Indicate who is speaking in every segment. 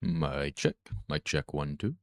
Speaker 1: Mic check. Mic check 1, 2.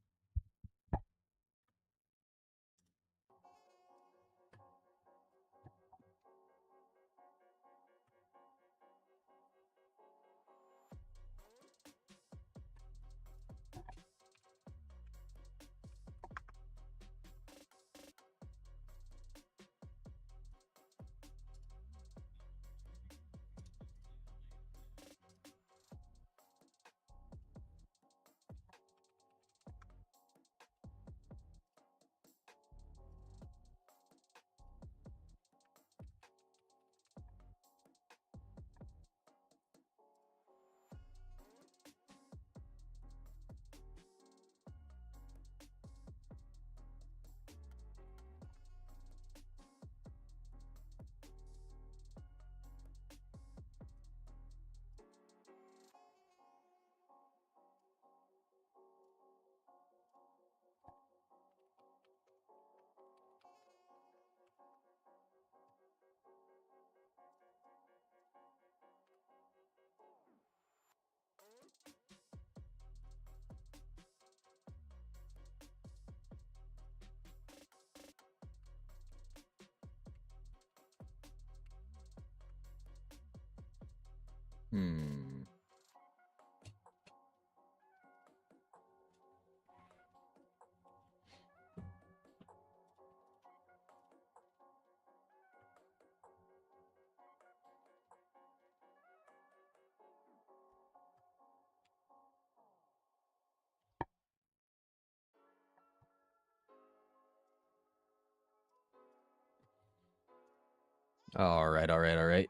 Speaker 1: All right.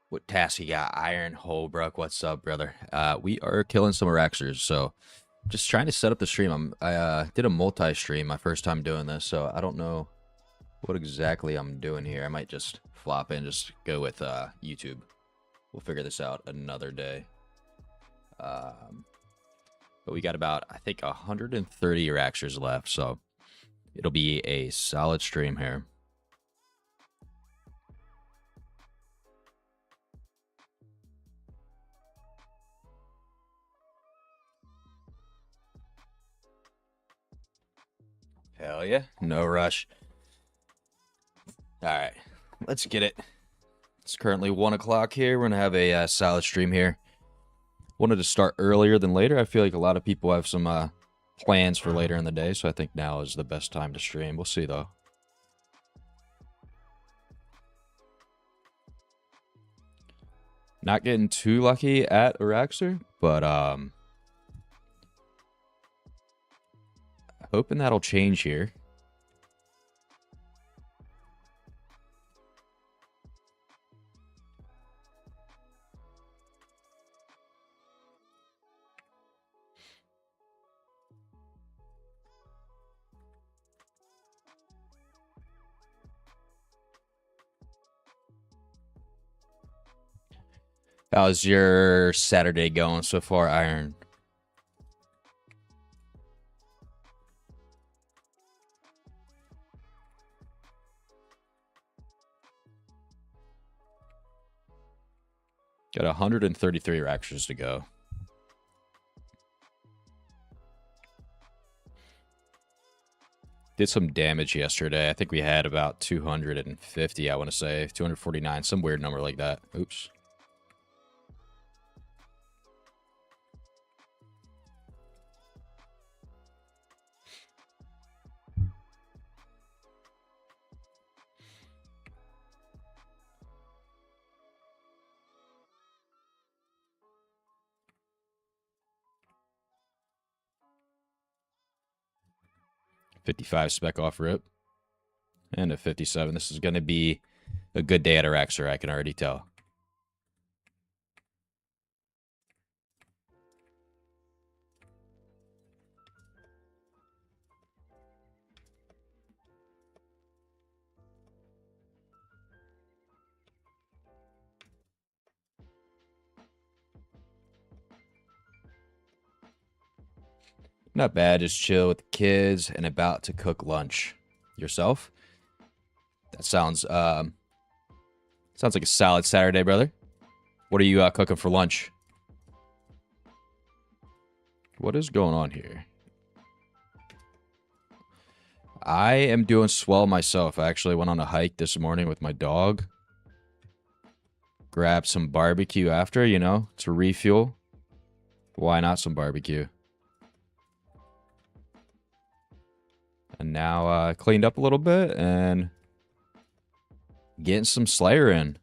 Speaker 1: What task you got? Iron Holbrook, what's up, brother? We are killing some Araxers, so just trying to set up the stream. I did a multi-stream my first time doing this, so I don't know what exactly I'm doing here. I might just flop in, just go with YouTube. We'll figure this out another day. But we got about, I think, 130 Araxers left, so it'll be a solid stream here. Hell yeah. No rush. All right. Let's get it. It's currently 1 o'clock here. We're going to have a solid stream here. Wanted to start earlier than later. I feel like a lot of people have some plans for later in the day, so I think now is the best time to stream. We'll see, though. Not getting too lucky at Araxer, but hoping that'll change here. How's your Saturday going so far, Iron? Got 133 Araxers to go. Did some damage yesterday. I think we had about 250, I want to say. 249, some weird number like that. Oops. $55 spec off rip. And a 57. This is going to be a good day at Araxer, I can already tell. Not bad, just chill with the kids and about to cook lunch. Yourself? That sounds like a solid Saturday, brother. What are you cooking for lunch? What is going on here? I am doing swell myself. I actually went on a hike this morning with my dog. Grabbed some barbecue after, you know, to refuel. Why not some barbecue? And now cleaned up a little bit and getting some Slayer in.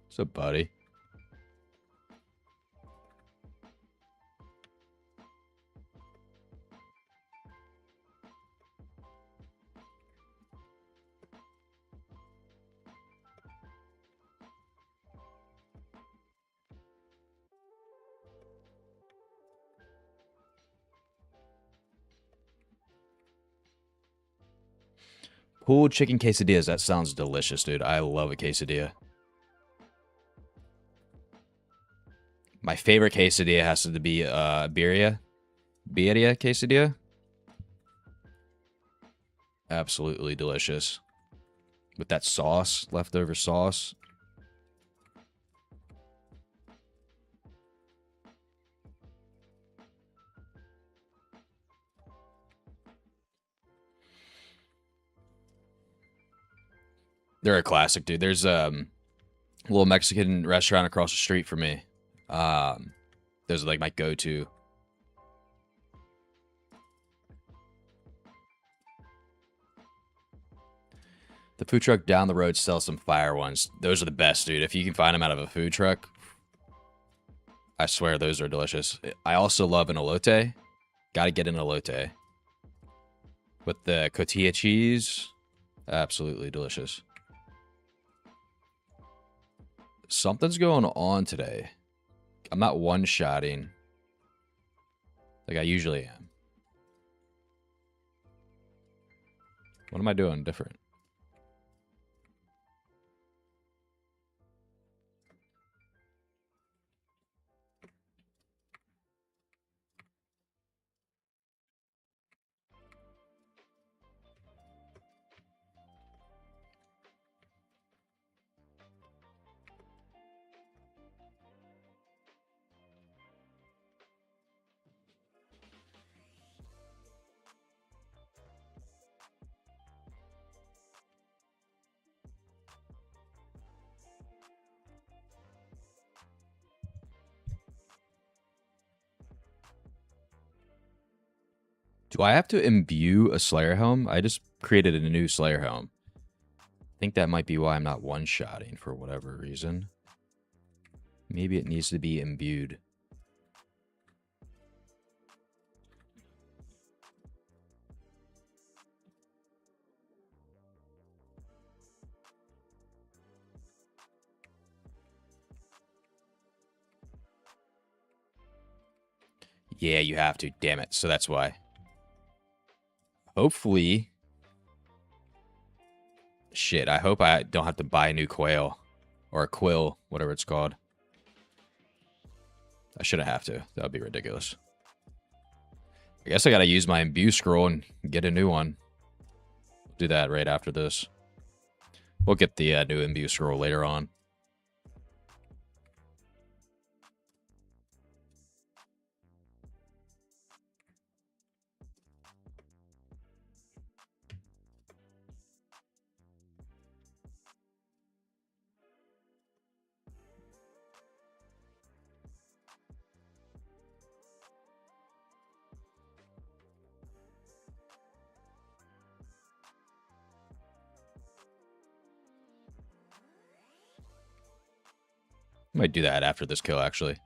Speaker 1: What's up, buddy? Pulled chicken quesadillas. That sounds delicious, dude. I love a quesadilla. My favorite quesadilla has to be birria. Birria quesadilla. Absolutely delicious. With that sauce, leftover sauce. They're a classic, dude. There's a little Mexican restaurant across the street from me. Those are like my go-to. The food truck down the road sells some fire ones. Those are the best, dude. If you can find them out of a food truck, I swear those are delicious. I also love an elote. Gotta get an elote. With the cotija cheese, absolutely delicious. Something's going on today. I'm not one-shotting like I usually am. What am I doing different? Do I have to imbue a Slayer helm? I just created a new Slayer helm. I think that might be why I'm not one-shotting for whatever reason. Maybe it needs to be imbued. Yeah, you have to. Damn it. So that's why. Hopefully. Shit, I hope I don't have to buy a new quail. Or a quill, whatever it's called. I shouldn't have to. That would be ridiculous. I guess I gotta use my imbue scroll and get a new one. Do that right after this. We'll get the new imbue scroll later on. Might do that after this kill, actually.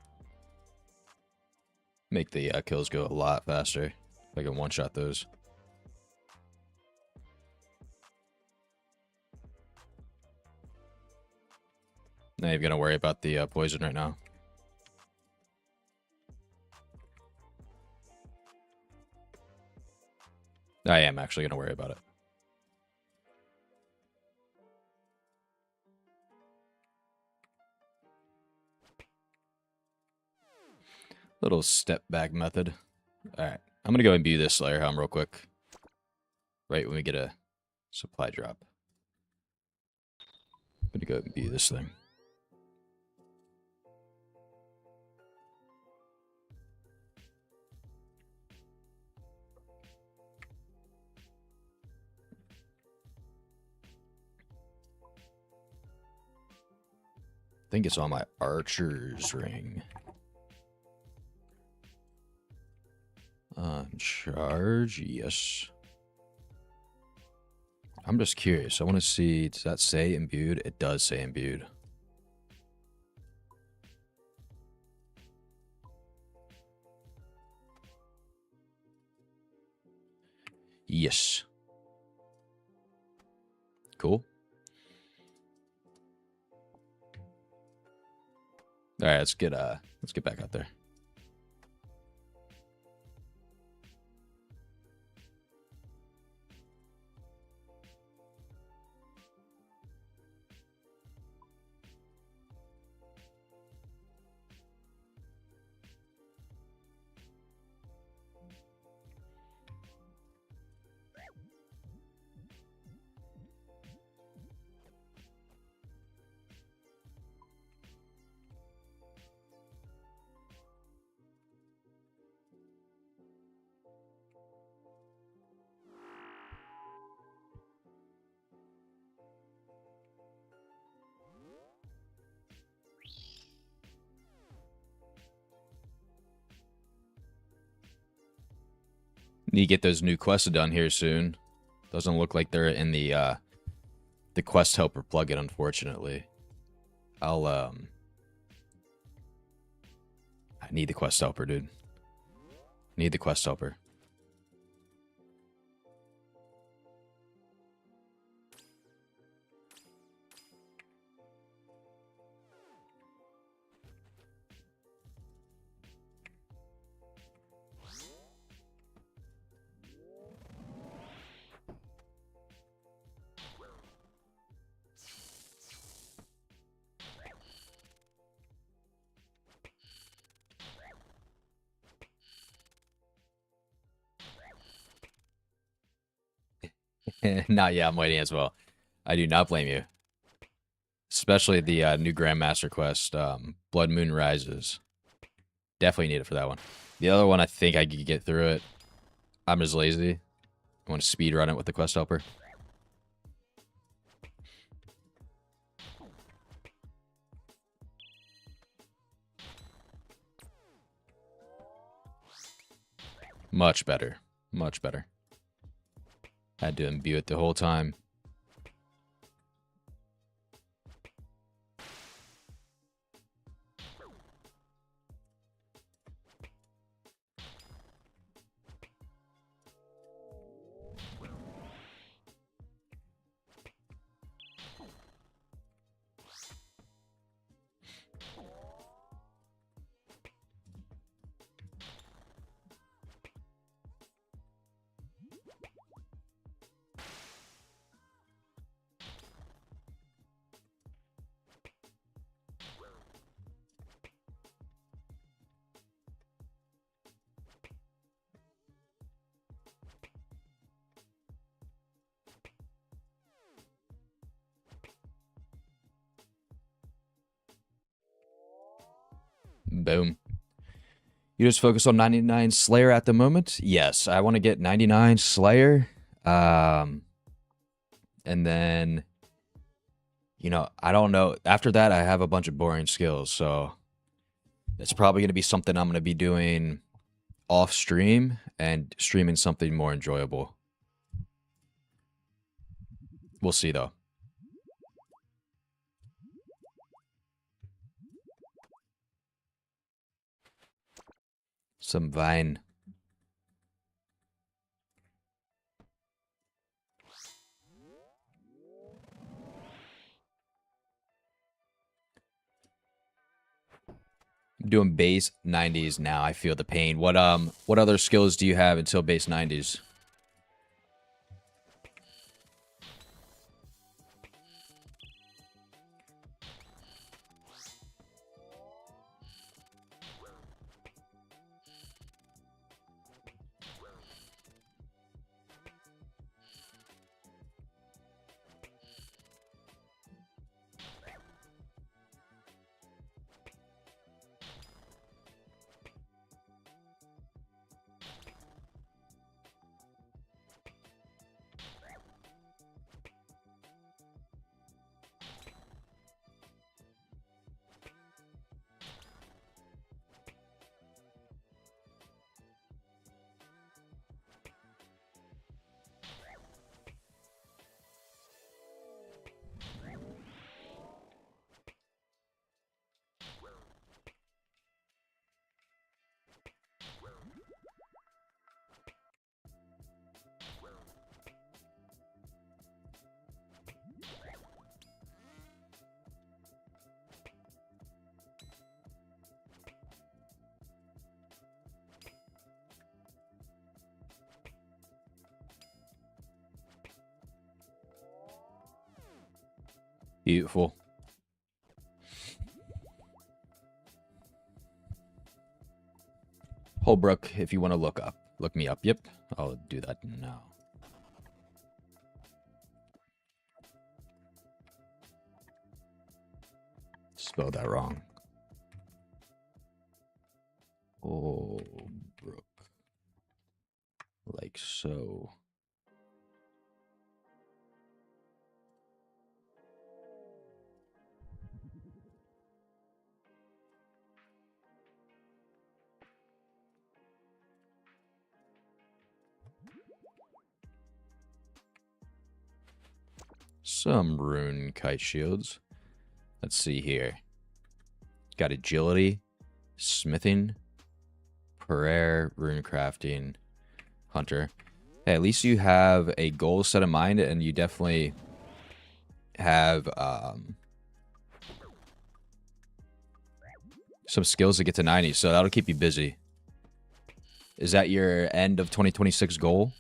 Speaker 1: Make the kills go a lot faster. If I can one-shot those. Not even gonna worry about the poison right now. I am actually gonna worry about it. Little step back method. Alright. I'm gonna go imbue this Slayer Helm real quick. Right when we get a supply drop. I'm gonna go imbue this thing. I think it's on my archer's ring. Charge, yes. I'm just curious. I want to see, does that say imbued? It does say imbued. Yes. Cool. All right, let's get back out there. Need to get those new quests done here soon. Doesn't look like they're in the quest helper plugin, unfortunately. I need the quest helper, dude. Need the quest helper. Not yet, I'm waiting as well. I do not blame you. Especially the new Grandmaster quest, Blood Moon Rises. Definitely need it for that one. The other one, I think I could get through it. I'm just lazy. I want to speed run it with the quest helper. Much better. Much better. Had to imbue it the whole time. Boom. You just focus on 99 Slayer at the moment? Yes, I want to get 99 Slayer. And then, you know, I don't know. After that, I have a bunch of boring skills. So it's probably going to be something I'm going to be doing off stream and streaming something more enjoyable. We'll see, though. Some Vine. I'm doing base 90s now. I feel the pain. What other skills do you have until base 90s? Beautiful. Holbrook, if you want to look me up. Yep, I'll do that now. Spelled that wrong. Holbrook. Like so. Some rune kite shields. Let's see here. Got agility, smithing, prayer, rune crafting, hunter. Hey, at least you have a goal set in mind, and you definitely have some skills to get to 90, so that'll keep you busy. Is that your end of 2026 goal?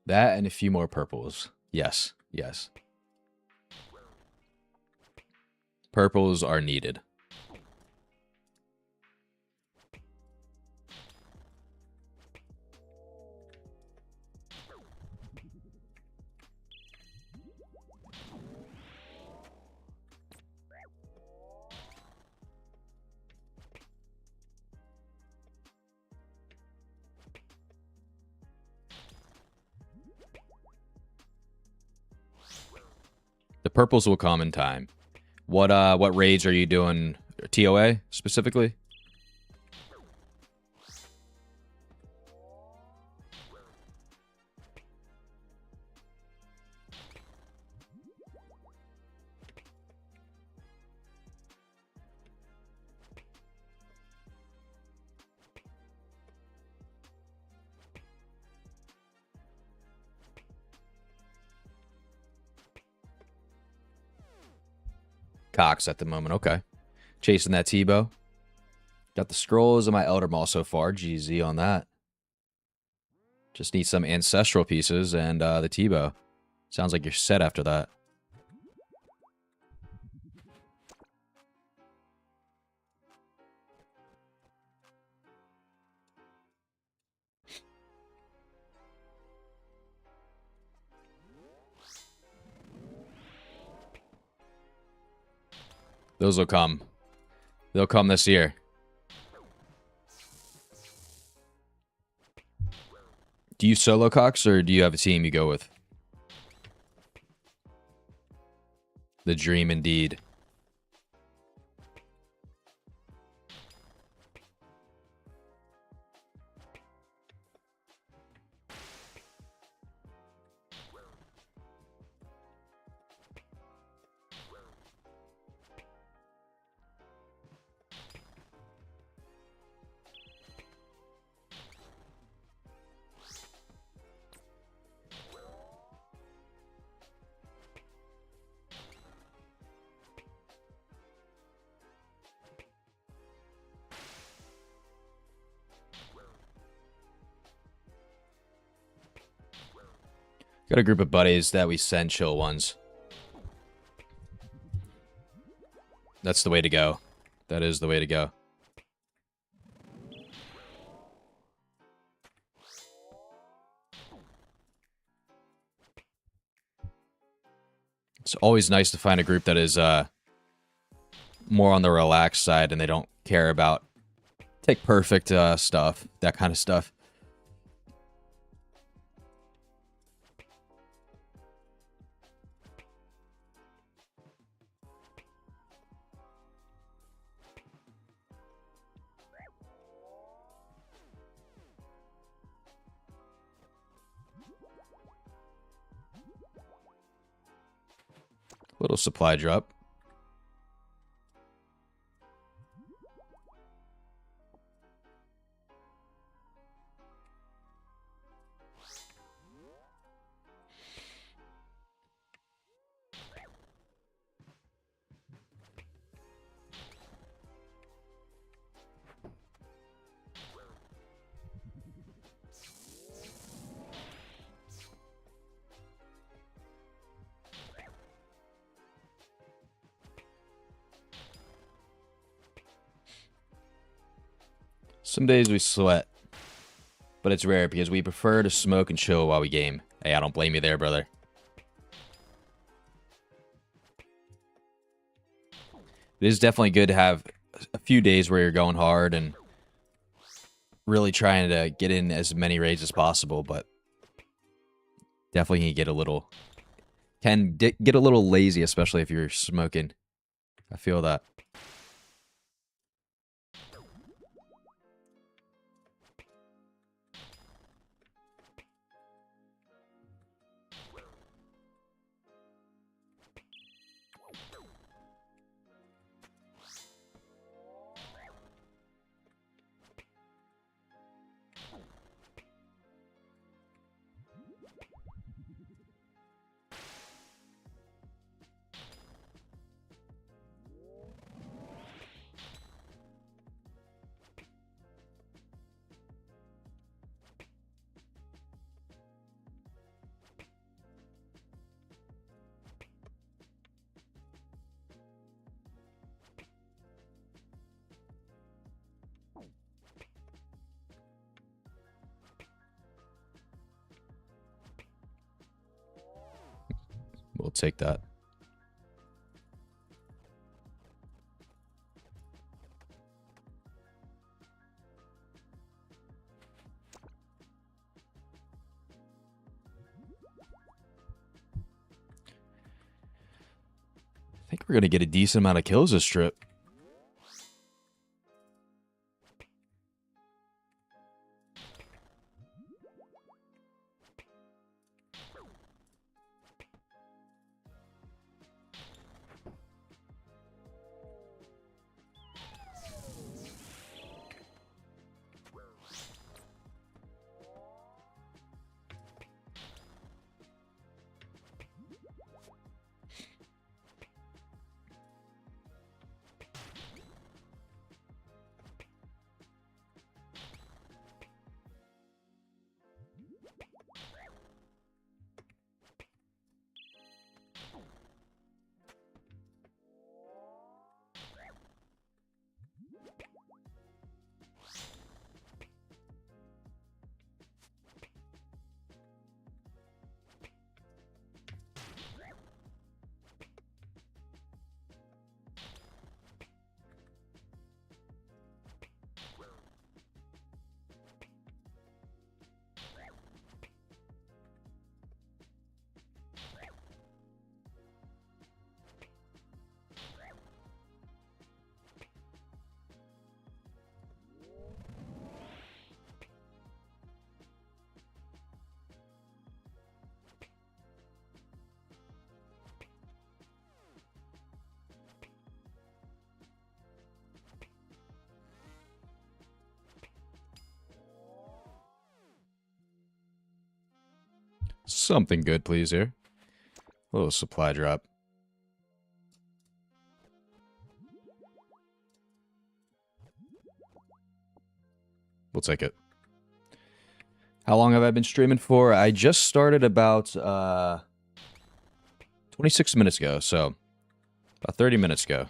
Speaker 1: That and a few more purples. Yes, yes. Purples are needed. The purples will come in time. What raids are you doing? TOA specifically? Cox at the moment. Okay. Chasing that T-bow. Got the scrolls and my Elder Maul so far. GZ on that. Just need some ancestral pieces and the T-bow. Sounds like you're set after that. Those will come. They'll come this year. Do you solo Cox or do you have a team you go with? The dream indeed. Got a group of buddies that we send chill ones. That's the way to go. That is the way to go. It's always nice to find a group that is more on the relaxed side and they don't care about take perfect stuff, that kind of stuff. Little supply drop. Some days we sweat, but it's rare because we prefer to smoke and chill while we game. Hey, I don't blame you there, brother. It is definitely good to have a few days where you're going hard and really trying to get in as many raids as possible, but definitely can get a little lazy, especially if you're smoking. I feel that. We'll take that. I think we're going to get a decent amount of kills this trip. Something good, please, here. A little supply drop. We'll take it. How long have I been streaming for? I just started about 26 minutes ago, so about 30 minutes ago.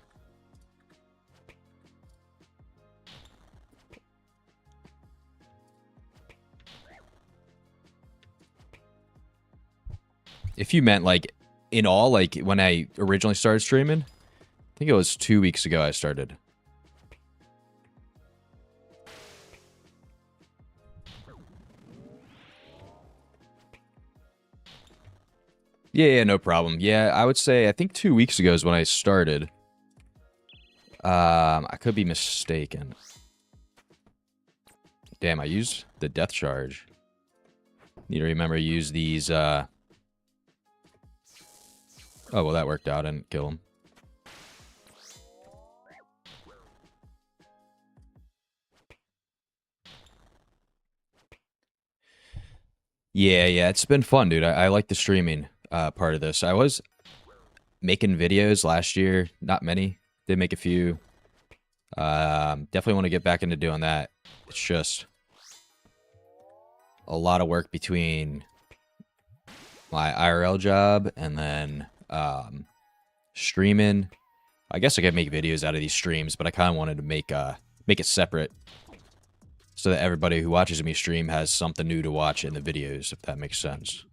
Speaker 1: If you meant, like, in all, like, when I originally started streaming, I think it was 2 weeks ago I started. Yeah, no problem. Yeah, I would say, I think 2 weeks ago is when I started. I could be mistaken. Damn, I used the death charge. Need to remember to use these, Oh, well, that worked out. I didn't kill him. Yeah, it's been fun, dude. I like the streaming part of this. I was making videos last year, not many. Did make a few. Definitely want to get back into doing that. It's just a lot of work between my IRL job and then streaming. I guess I could make videos out of these streams, but I kind of wanted to make it separate so that everybody who watches me stream has something new to watch in the videos, if that makes sense.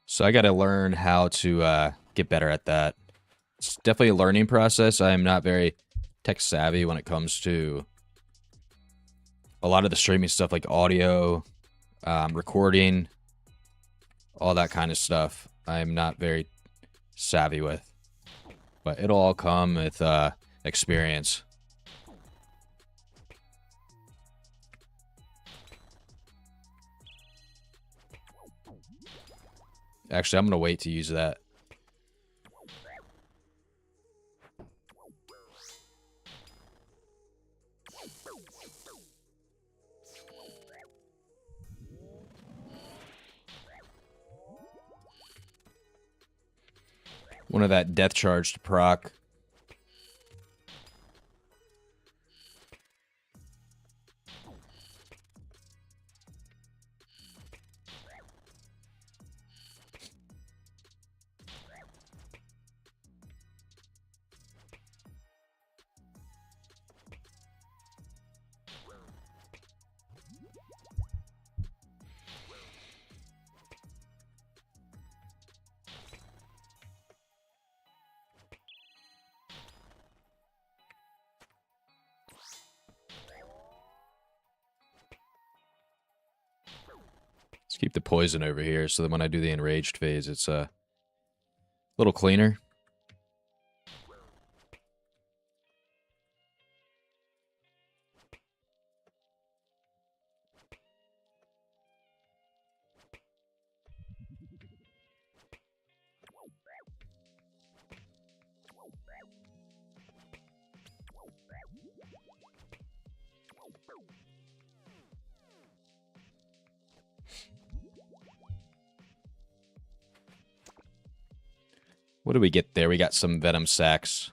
Speaker 1: So I got to learn how to get better at that. It's definitely a learning process. I am not very tech savvy when it comes to a lot of the streaming stuff like audio, recording, all that kind of stuff. I am not very savvy with, but it'll all come with experience. Actually, I'm going to wait to use that. One of that death charge to proc. Let's keep the poison over here so that when I do the enraged phase, it's a little cleaner. What do we get there? We got some venom sacs.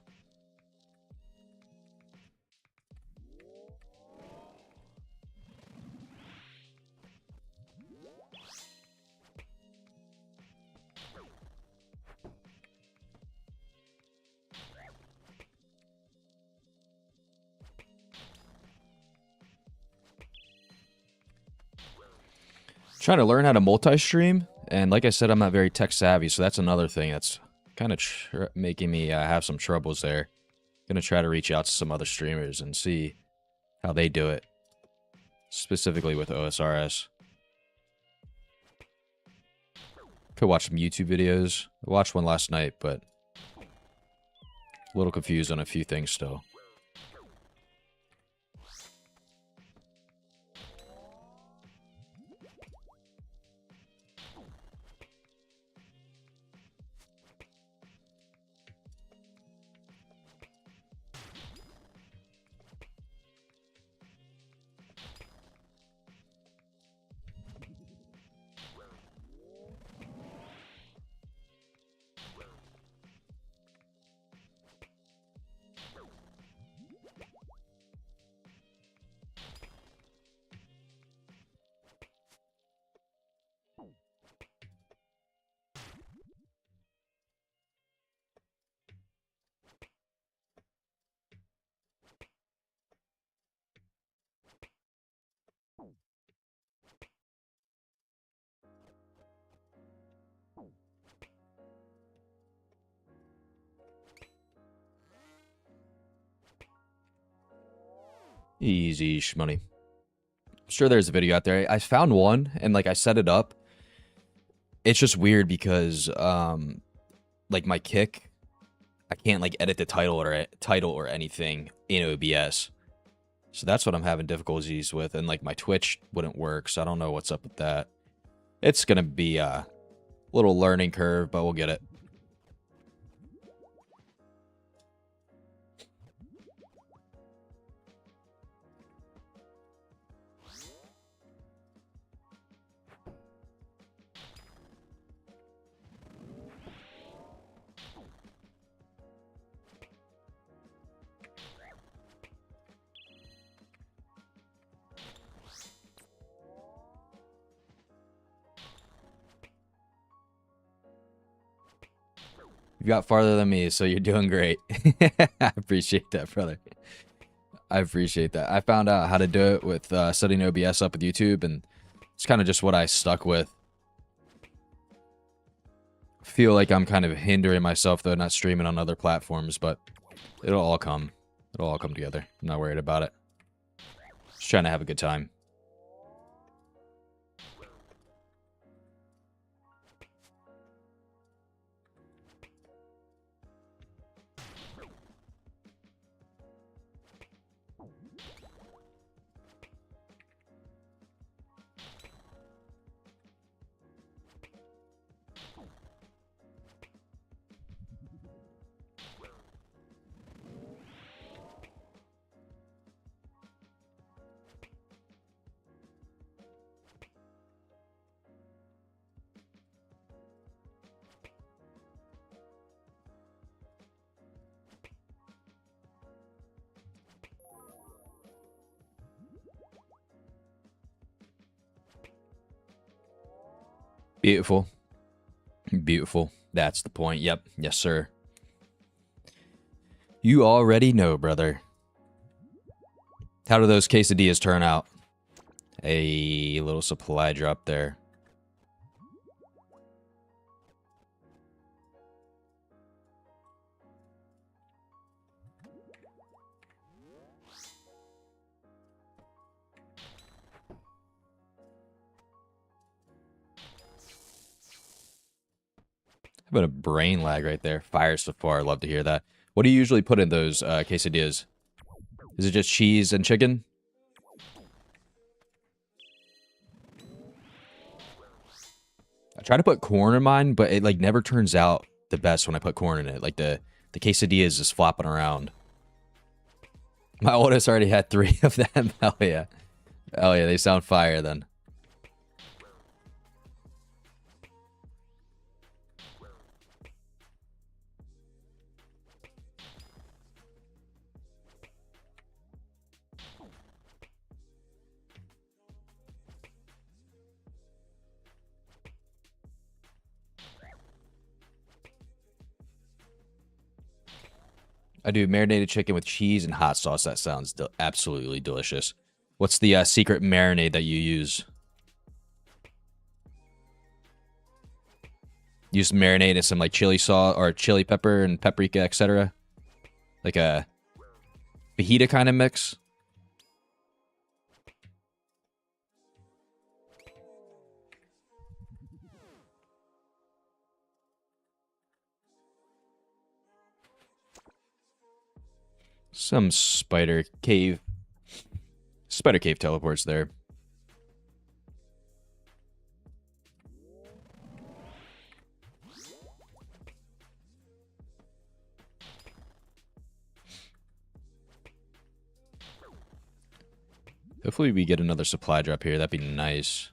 Speaker 1: Trying to learn how to multi-stream, and like I said, I'm not very tech savvy, so that's another thing that's kind of making me have some troubles there. Gonna try to reach out to some other streamers and see how they do it, specifically with OSRS. Could watch some YouTube videos. I watched one last night, but a little confused on a few things still. Easy shmoney. sure there's a video out there. I found one and like I set it up. It's just weird because like my kick, I can't like edit the title or anything in OBS. So that's what I'm having difficulties with, and like my Twitch wouldn't work, so I don't know what's up with that. It's gonna be a little learning curve, but we'll get it. You got farther than me, so you're doing great. I appreciate that, brother. I appreciate that. I found out how to do it with setting OBS up with YouTube, and it's kind of just what I stuck with. Feel like I'm kind of hindering myself, though, not streaming on other platforms, but it'll all come. It'll all come together. I'm not worried about it. Just trying to have a good time. Beautiful. Beautiful. That's the point. Yep. Yes, sir. You already know, brother. How do those quesadillas turn out? A little supply drop there. How about a brain lag right there? Fire so far. Love to hear that. What do you usually put in those quesadillas? Is it just cheese and chicken? I try to put corn in mine, but it like never turns out the best when I put corn in it. Like the quesadilla is just flopping around. My oldest already had 3 of them. Hell yeah. Hell yeah, they sound fire then. I do marinated chicken with cheese and hot sauce. That sounds absolutely delicious. What's the secret marinade that you use? Use marinade and some like chili sauce or chili pepper and paprika, etc. Like a fajita kind of mix. Some spider cave teleports there. Hopefully we get another supply drop here. That'd be nice.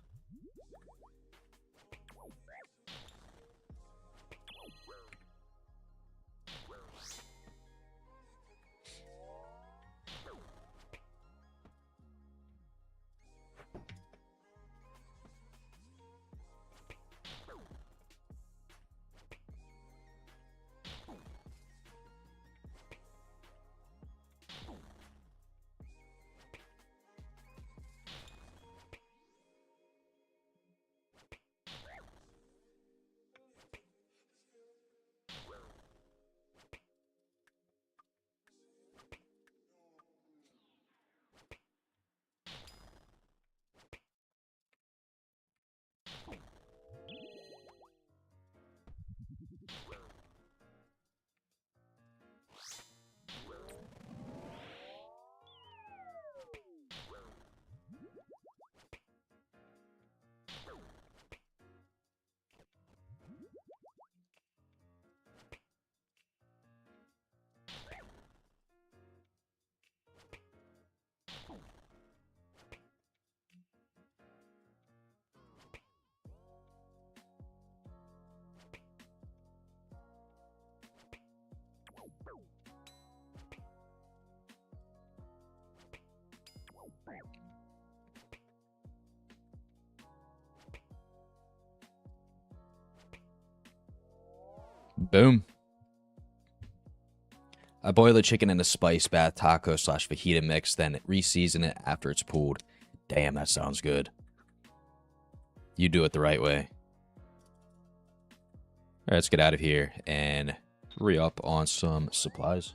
Speaker 1: Boom. I boil the chicken in a spice bath taco / fajita mix, then re-season it after it's pulled. Damn, that sounds good. You do it the right way. All right, let's get out of here and re-up on some supplies.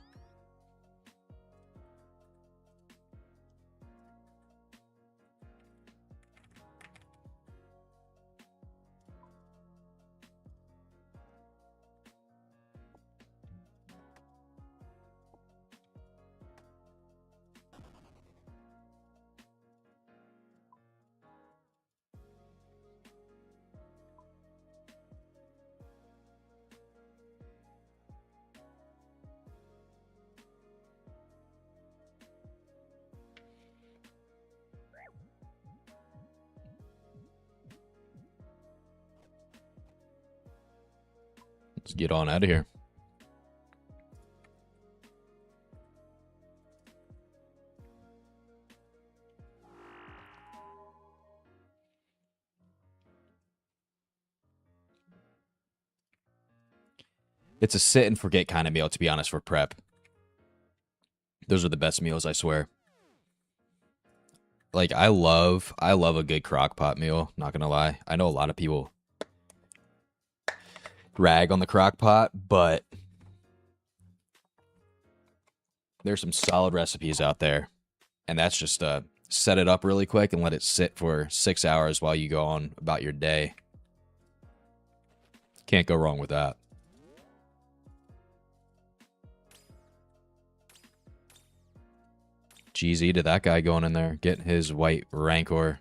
Speaker 1: Let's get on out of here. It's a sit and forget kind of meal, to be honest, for prep. Those are the best meals, I swear. Like, I love a good crock pot meal, not gonna lie. I know a lot of people rag on the crock pot, but there's some solid recipes out there. And that's just set it up really quick and let it sit for 6 hours while you go on about your day. Can't go wrong with that. GZ to that guy going in there, getting his white Rancor.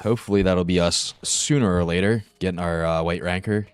Speaker 1: Hopefully that'll be us sooner or later, getting our white Rancor.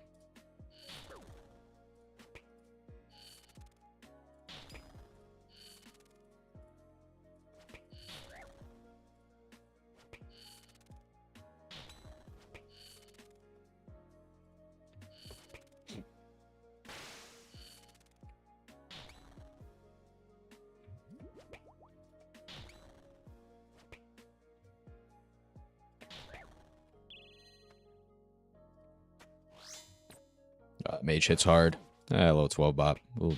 Speaker 1: Mage hits hard. A little 12 bop. Ooh,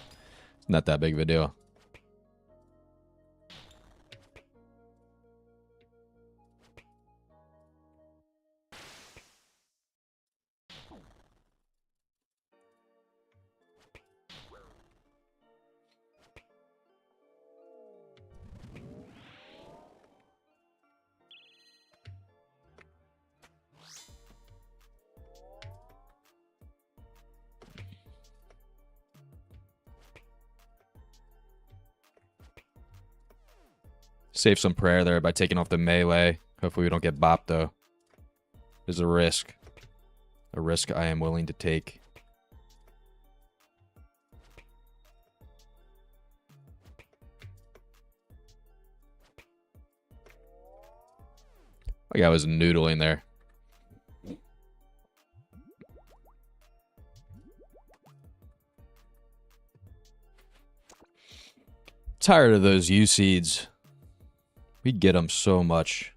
Speaker 1: not that big of a deal. Save some prayer there by taking off the melee. Hopefully we don't get bopped, though. There's a risk. A risk I am willing to take. My guy was noodling there. Tired of those U-seeds. We get them so much.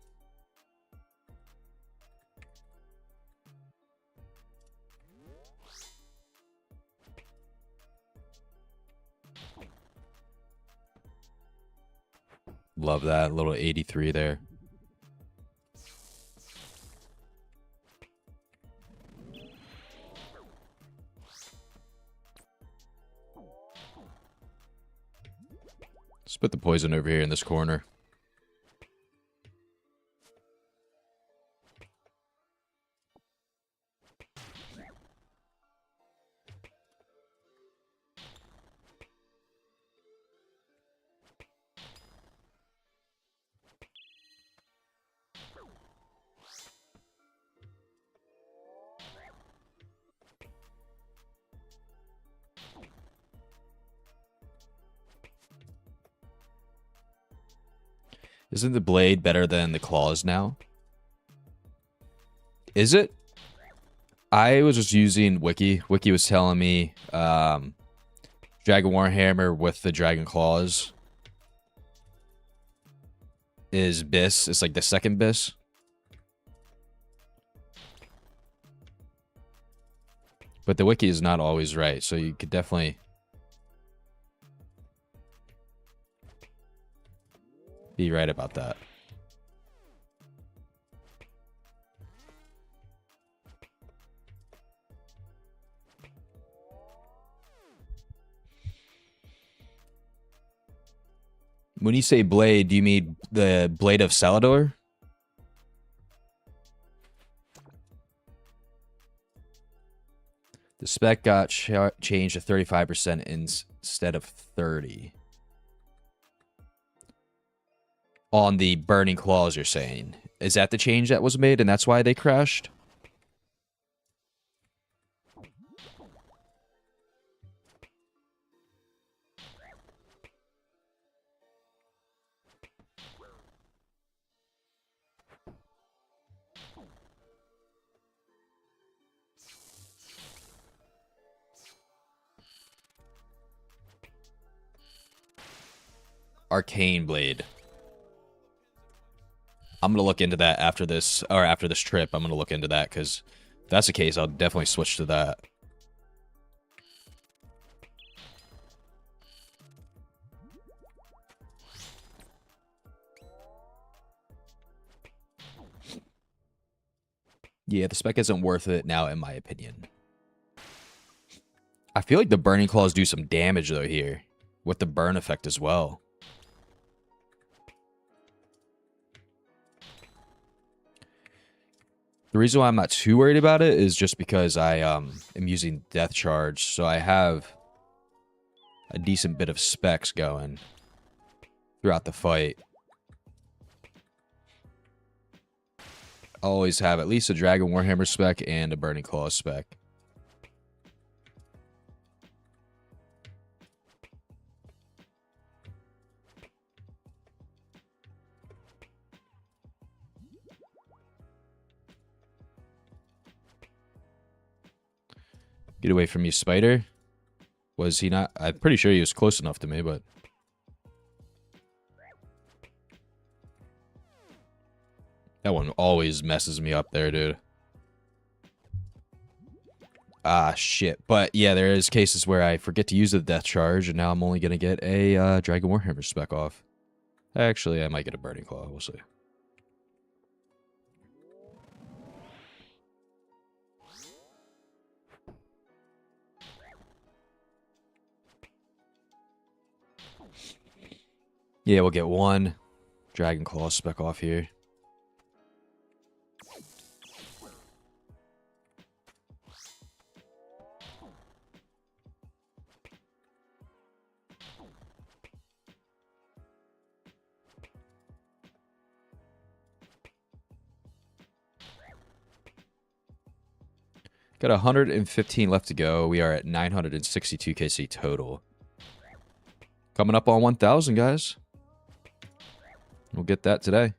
Speaker 1: Love that little 83 there. Let's put the poison over here in this corner. Isn't the blade better than the claws now? Is it? I was just using Wiki. Wiki was telling me Dragon Warhammer with the Dragon Claws is Biss. It's like the second Biss. But the wiki is not always right, so you could definitely be right about that. When you say blade, do you mean the Blade of Salador? The spec got changed to 35% instead of 30. On the Burning Claws, you're saying. Is that the change that was made and that's why they crashed? Arcane Blade. I'm going to look into that after this, or after this trip. I'm going to look into that, because if that's the case, I'll definitely switch to that. Yeah, the spec isn't worth it now, in my opinion. I feel like the Burning Claws do some damage, though, here. With the burn effect as well. The reason why I'm not too worried about it is just because I am using Death Charge, so I have a decent bit of specs going throughout the fight. I always have at least a Dragon Warhammer spec and a Burning Claw spec. Get away from you, Spider. Was he not? I'm pretty sure he was close enough to me, but... That one always messes me up there, dude. Ah, shit. But, yeah, there is cases where I forget to use the Death Charge, and now I'm only going to get a Dragon Warhammer spec off. Actually, I might get a Burning Claw. We'll see. Yeah, we'll get one Dragon Claw spec off here. Got 115 left to go. We are at 962 KC total. Coming up on 1,000, guys. We'll get that today.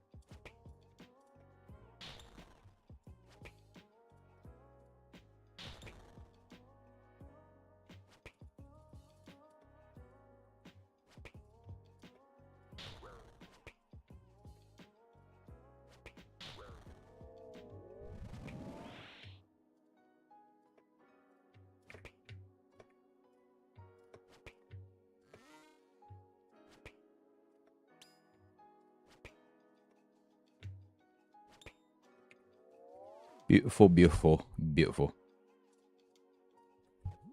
Speaker 1: Beautiful, beautiful, beautiful.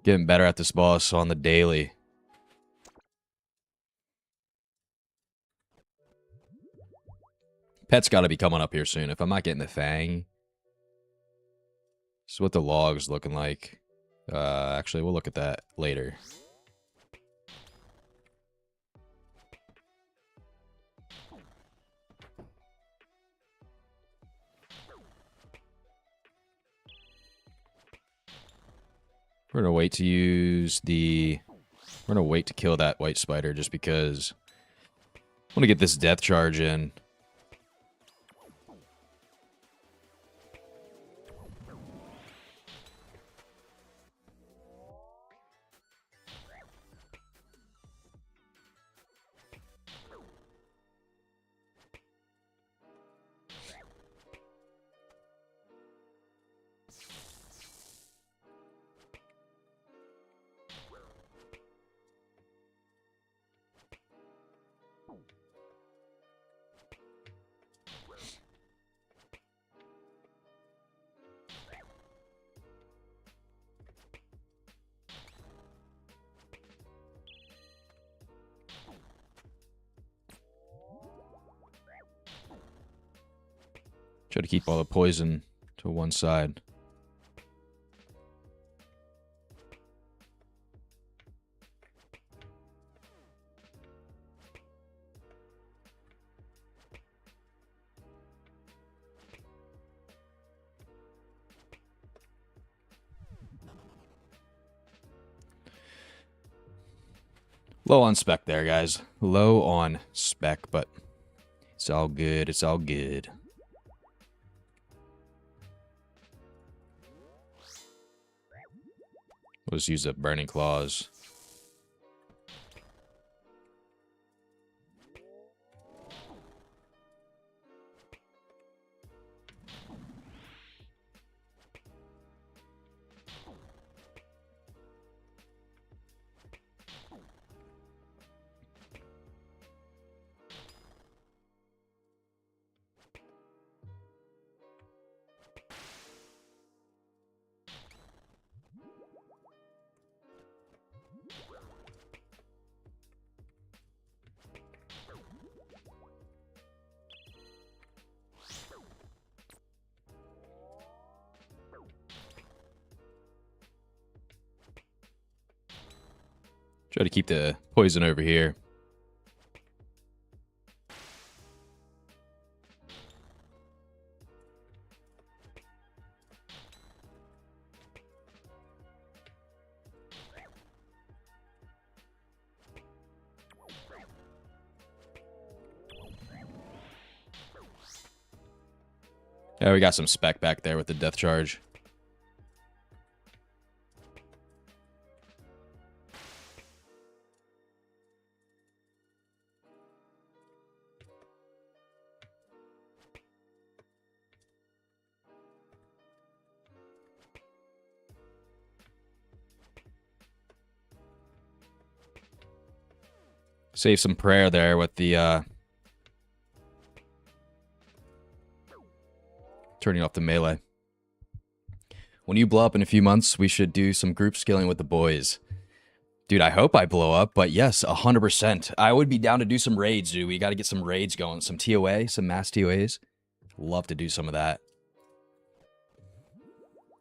Speaker 1: Getting better at this boss on the daily. Pet's got to be coming up here soon. If I'm not getting the Fang. This is what the log's looking like. Actually, we'll look at that later. We're going to wait to use the... We're going to wait to kill that white spider just because I want to get this Death Charge in. Try to keep all the poison to one side. Low on spec there, guys. Low on spec, but it's all good. It's all good. Let's use the Burning Claws. Try to keep the poison over here. Yeah, we got some spec back there with the death charge. Save some prayer there with the turning off the melee. When you blow up in a few months, we should do some group scaling with the boys. Dude, I hope I blow up, but yes, 100%. I would be down to do some raids, dude. We got to get some raids going. Some TOA, some mass TOAs. Love to do some of that.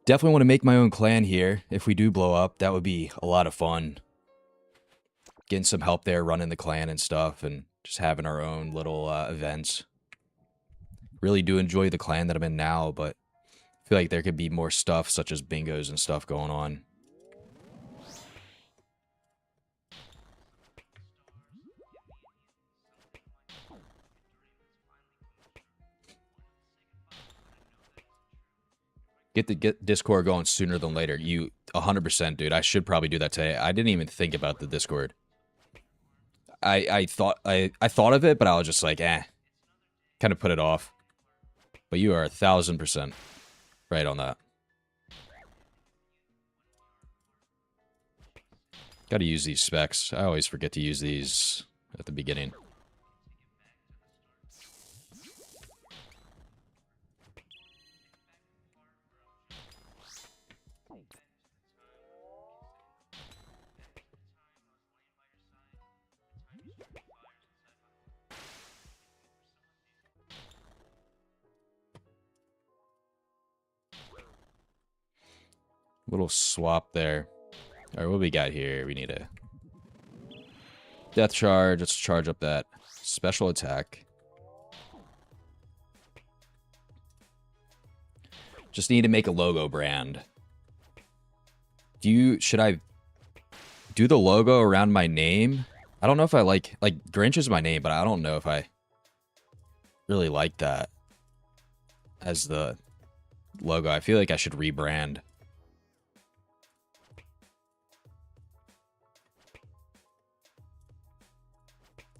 Speaker 1: Definitely want to make my own clan here. If we do blow up, that would be a lot of fun. Getting some help there, running the clan and stuff, and just having our own little events. Really do enjoy the clan that I'm in now, but I feel like there could be more stuff, such as bingos and stuff going on. Get Discord going sooner than later. You 100%, dude. I should probably do that today. I didn't even think about the Discord. I thought of it, but I was just like, kind of put it off. But you are 1,000% right on that. Got to use these specs. I always forget to use these at the beginning. Little swap there. All right, what we got here? We need a death charge. Let's charge up that special attack. Just need to make a logo brand. Should I do the logo around my name? I don't know if I like Grinch is my name, but I don't know if I really like that as the logo. I feel like I should rebrand.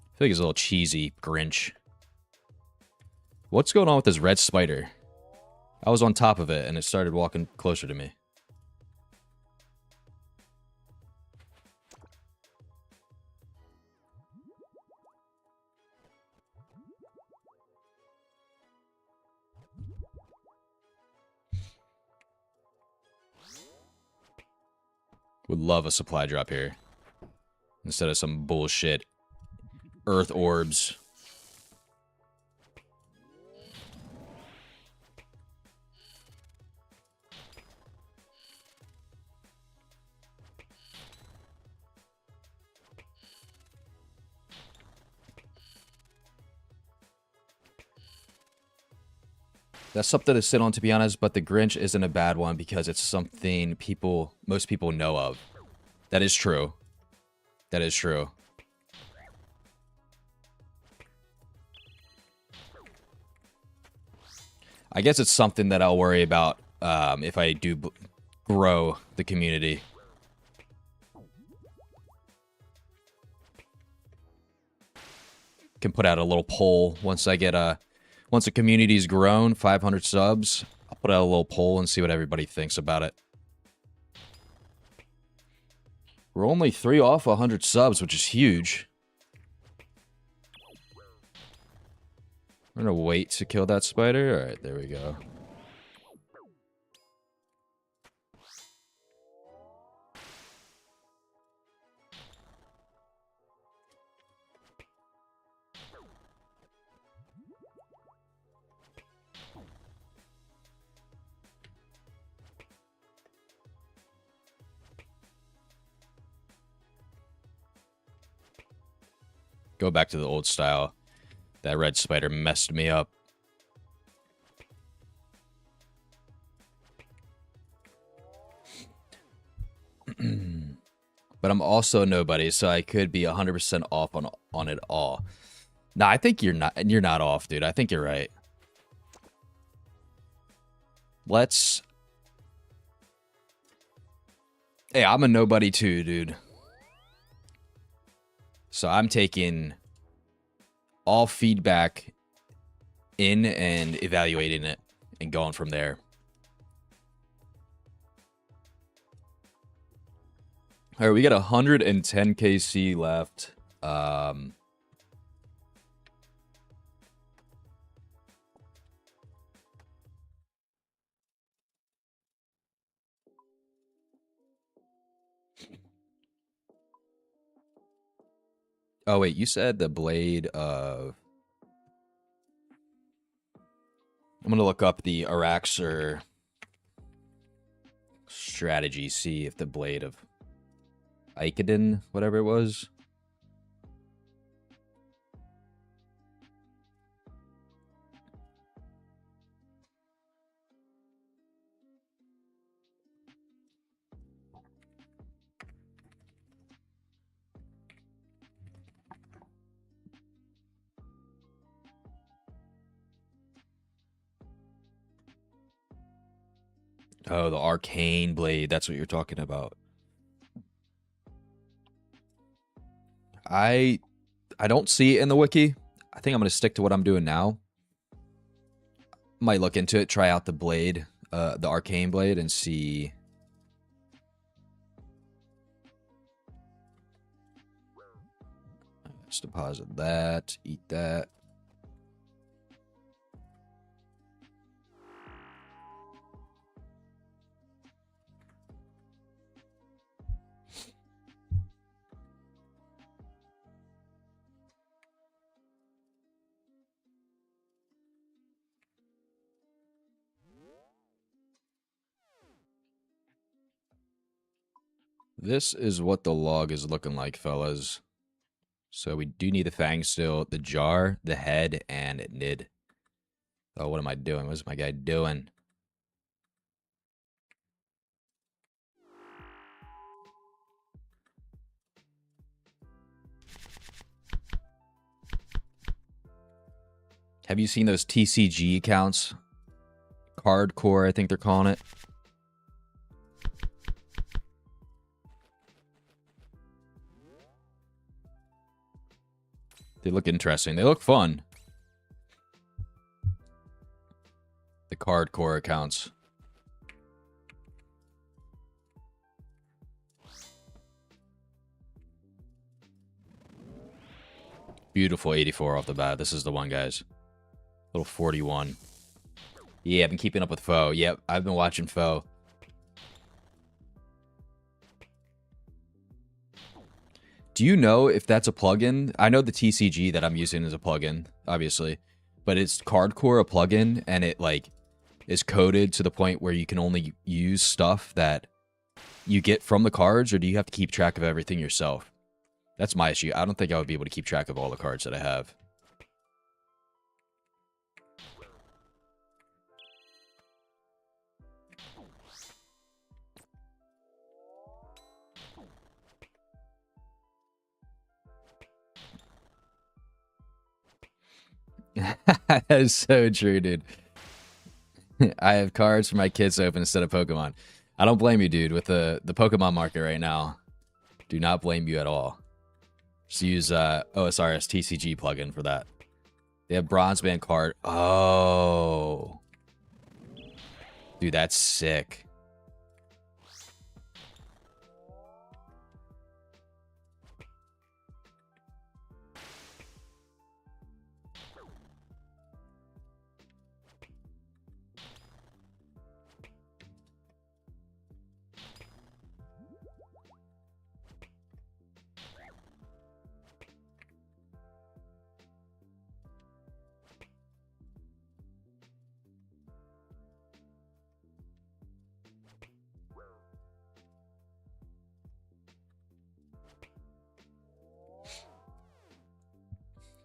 Speaker 1: I feel like it's a little cheesy, Grinch. What's going on with this red spider? I was on top of it, and it started walking closer to me. Would love a supply drop here. Instead of some bullshit earth orbs. That's something to sit on, to be honest, but the Grinch isn't a bad one because it's something most people know of. That is true. That is true. I guess it's something that I'll worry about if I do grow the community. Can put out a little poll once I get once the community's grown 500 subs. I'll put out a little poll and see what everybody thinks about it. We're only 3 off 100 subs, which is huge. I'm gonna wait to kill that spider. All right, there we go. Go back to the old style. That red spider messed me up. But I'm also nobody, so I could be 100% off on it all. Nah, I think you're not off, dude. I think you're right. Let's... Hey, I'm a nobody too, dude. So I'm taking all feedback in and evaluating it and going from there. All right, we got 110 KC left. Oh, wait, you said the blade of... I'm going to look up the Araxer strategy, see if the blade of Icodin, whatever it was. Oh, the arcane blade. That's what you're talking about. I don't see it in the wiki. I think I'm going to stick to what I'm doing now. Might look into it, try out the blade, the arcane blade, and see. Let's deposit that, eat that. This is what the log is looking like, fellas. So we do need the fang still, the jar, the head, and nid. Oh, what am I doing? What's my guy doing? Have you seen those TCG accounts? Cardcore, I think they're calling it. They look interesting. They look fun. The Cardcore accounts. Beautiful 84 off the bat. This is the one, guys. Little 41. Yeah, I've been keeping up with Foe. Yep, I've been watching Foe. Do you know if that's a plugin? I know the TCG that I'm using is a plugin, obviously. But is Cardcore a plugin and it like is coded to the point where you can only use stuff that you get from the cards, or do you have to keep track of everything yourself? That's my issue. I don't think I would be able to keep track of all the cards that I have. That is so true, dude. I have cards for my kids to open instead of Pokemon. I don't blame you, dude, with the Pokemon market right now. Do not blame you at all. Just use OSRS TCG plugin for that. They have Bronze Band card. Oh. Dude, that's sick.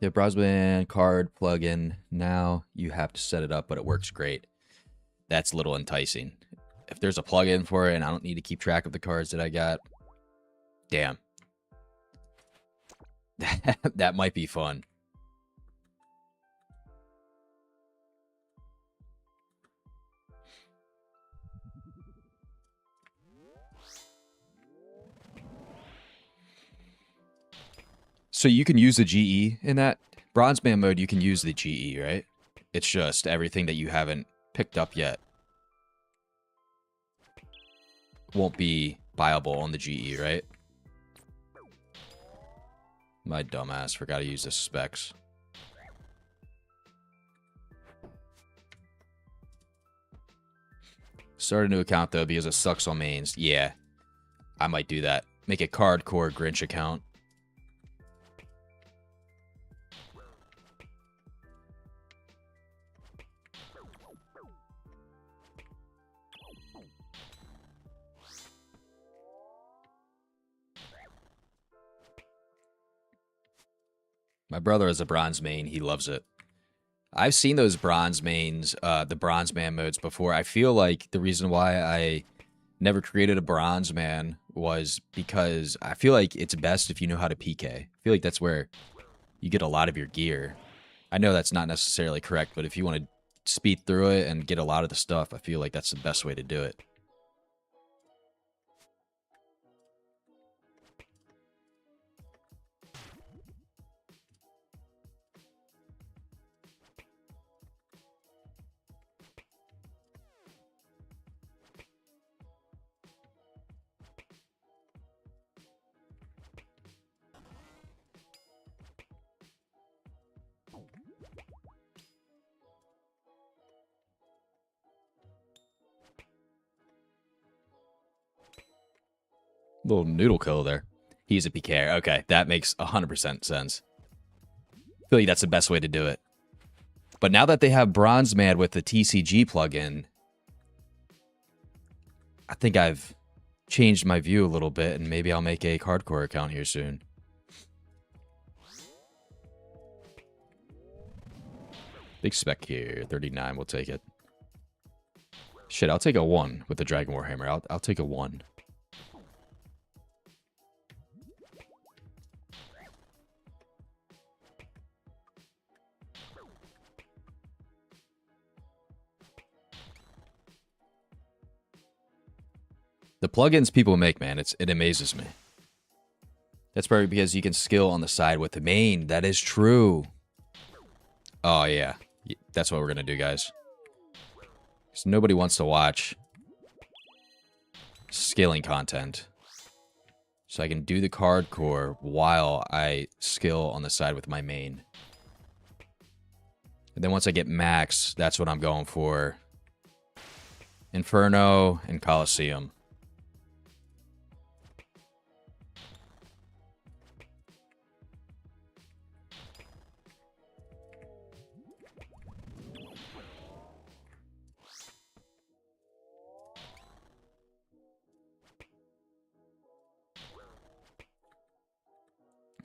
Speaker 1: The Brosman card plugin. Now you have to set it up, but it works great. That's a little enticing. If there's a plugin for it and I don't need to keep track of the cards that I got, damn. That might be fun. So you can use the GE in that Bronze Band mode. You can use the GE, right? It's just everything that you haven't picked up yet won't be viable on the GE, right? My dumbass forgot to use the specs. Start a new account though because it sucks on mains. Yeah, I might do that. Make a Cardcore Grinch account. My brother is a bronze main. He loves it. I've seen those bronze mains, the bronze man modes before. I feel like the reason why I never created a bronze man was because I feel like it's best if you know how to PK. I feel like that's where you get a lot of your gear. I know that's not necessarily correct, but if you want to speed through it and get a lot of the stuff, I feel like that's the best way to do it. Little noodle kill there. He's a PK. Okay, that makes 100% sense. I feel like that's the best way to do it. But now that they have Bronze Man with the TCG plugin, I think I've changed my view a little bit, and maybe I'll make a Cardcore account here soon. Big spec here, 39, we'll take it. Shit, I'll take a 1 with the Dragon Warhammer. I'll take a 1. The plugins people make, man, it amazes me. That's probably because you can skill on the side with the main. That is true. Oh, yeah. That's what we're going to do, guys. Because nobody wants to watch scaling content. So I can do the Cardcore while I skill on the side with my main. And then once I get max, that's what I'm going for. Inferno and Coliseum.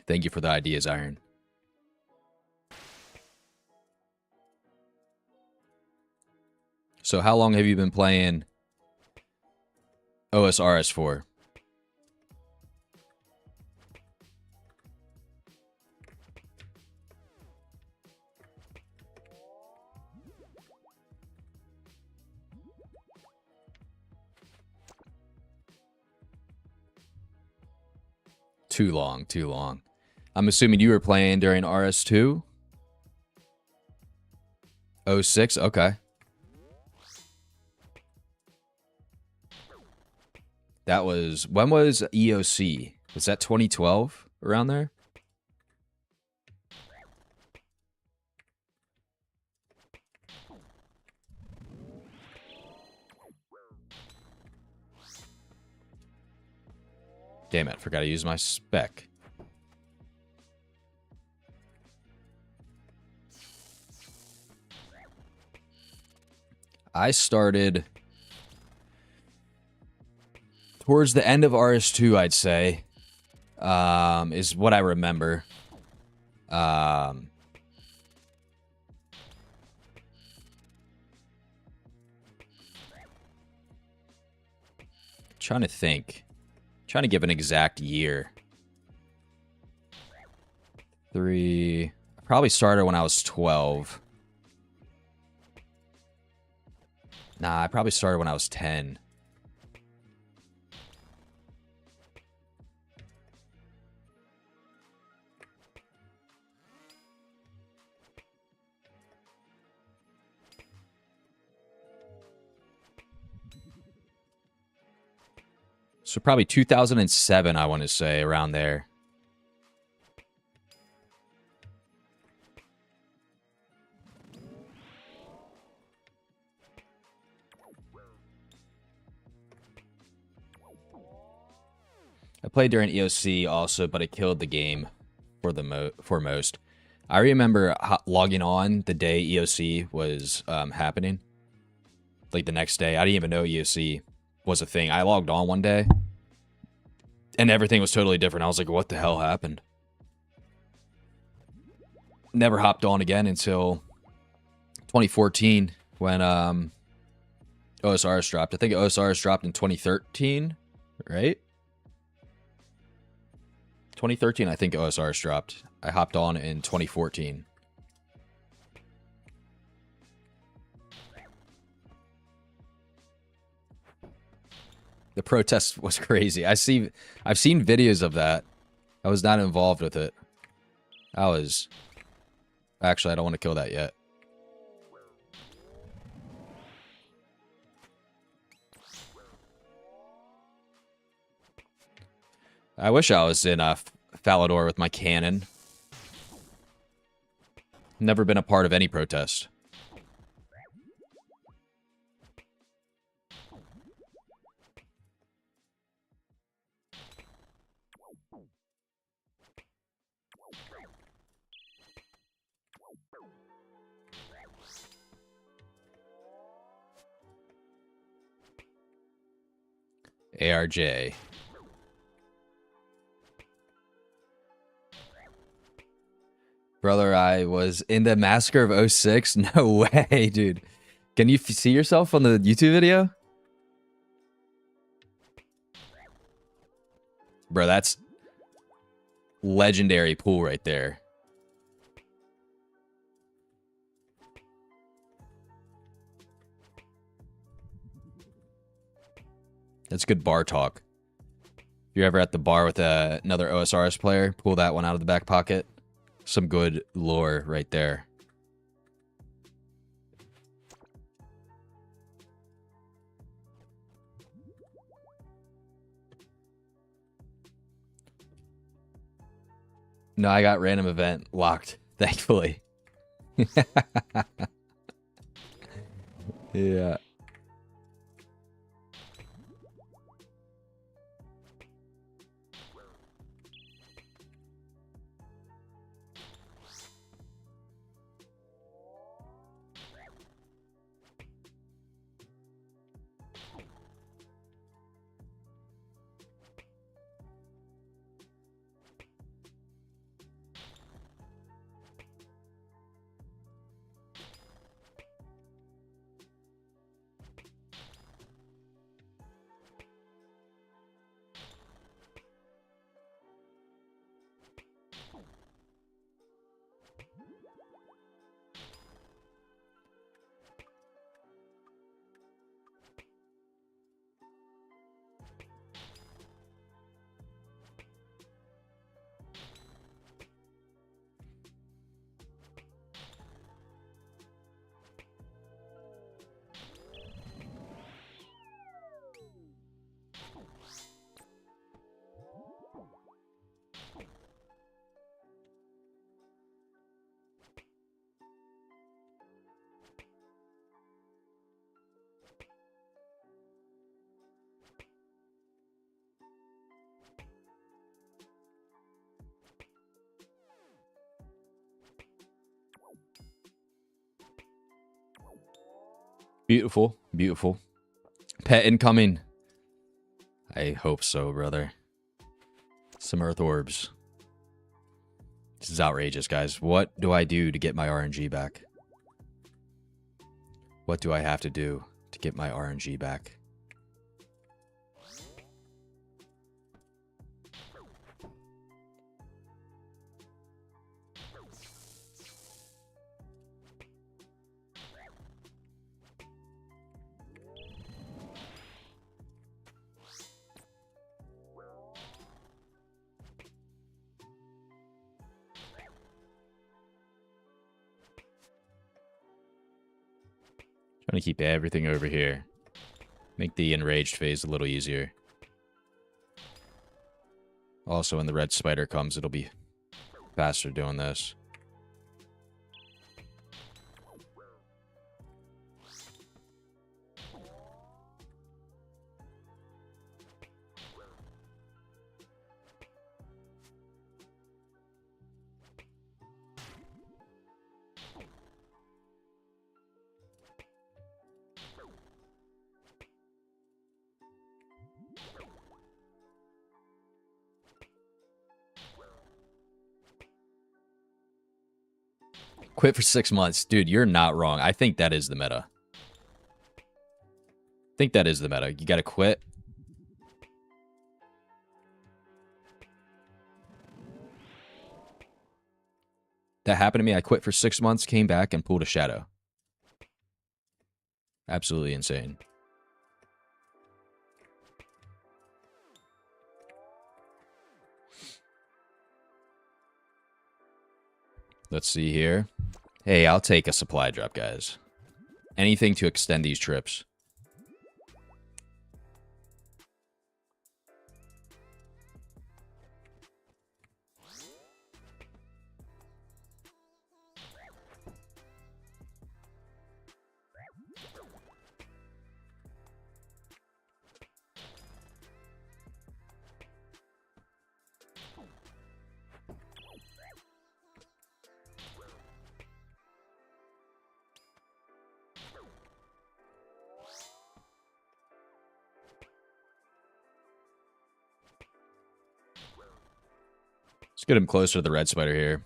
Speaker 1: Thank you for the ideas, Iron. So how long have you been playing OSRS for? Too long, too long. I'm assuming you were playing during RS2? 06? Okay. That was... When was EOC? Was that 2012? Around there? Damn it, forgot to use my spec. I started towards the end of RS2, I'd say, is what I remember. Trying to think. Trying to give an exact year. I probably started when I was 12. Nah, I probably started when I was 10. So probably 2007, I want to say, around there. I played during EOC also, but it killed the game for most. I remember logging on the day EOC was happening. Like the next day. I didn't even know EOC was a thing. I logged on one day, and everything was totally different. I was like, what the hell happened? Never hopped on again until 2014 when OSRS dropped. I think OSRS dropped in 2013, right? 2013, I think OSRS dropped. I hopped on in 2014. The protest was crazy. I've seen videos of that. I was not involved with it. Actually, I don't want to kill that yet. I wish I was in Falador with my cannon. Never been a part of any protest. ARJ. Brother, I was in the Massacre of 06? No way, dude. Can you see yourself on the YouTube video? Bro, that's legendary pool right there. That's good bar talk. If you're ever at the bar with another OSRS player, pull that one out of the back pocket. Some good lore right there. No, I got random event locked, thankfully. Yeah. Beautiful. Beautiful. Pet incoming. I hope so, brother. Some earth orbs. This is outrageous, guys. What do I do to get my RNG back? What do I have to do to get my RNG back? Trying to keep everything over here. Make the enraged phase a little easier. Also, when the red spider comes, it'll be faster doing this. Quit for 6 months. Dude, you're not wrong. I think that is the meta. I think that is the meta. You gotta quit. That happened to me. I quit for 6 months, came back, and pulled a shadow. Absolutely insane. Let's see here. Hey, I'll take a supply drop, guys. Anything to extend these trips. Let's get him closer to the red spider here.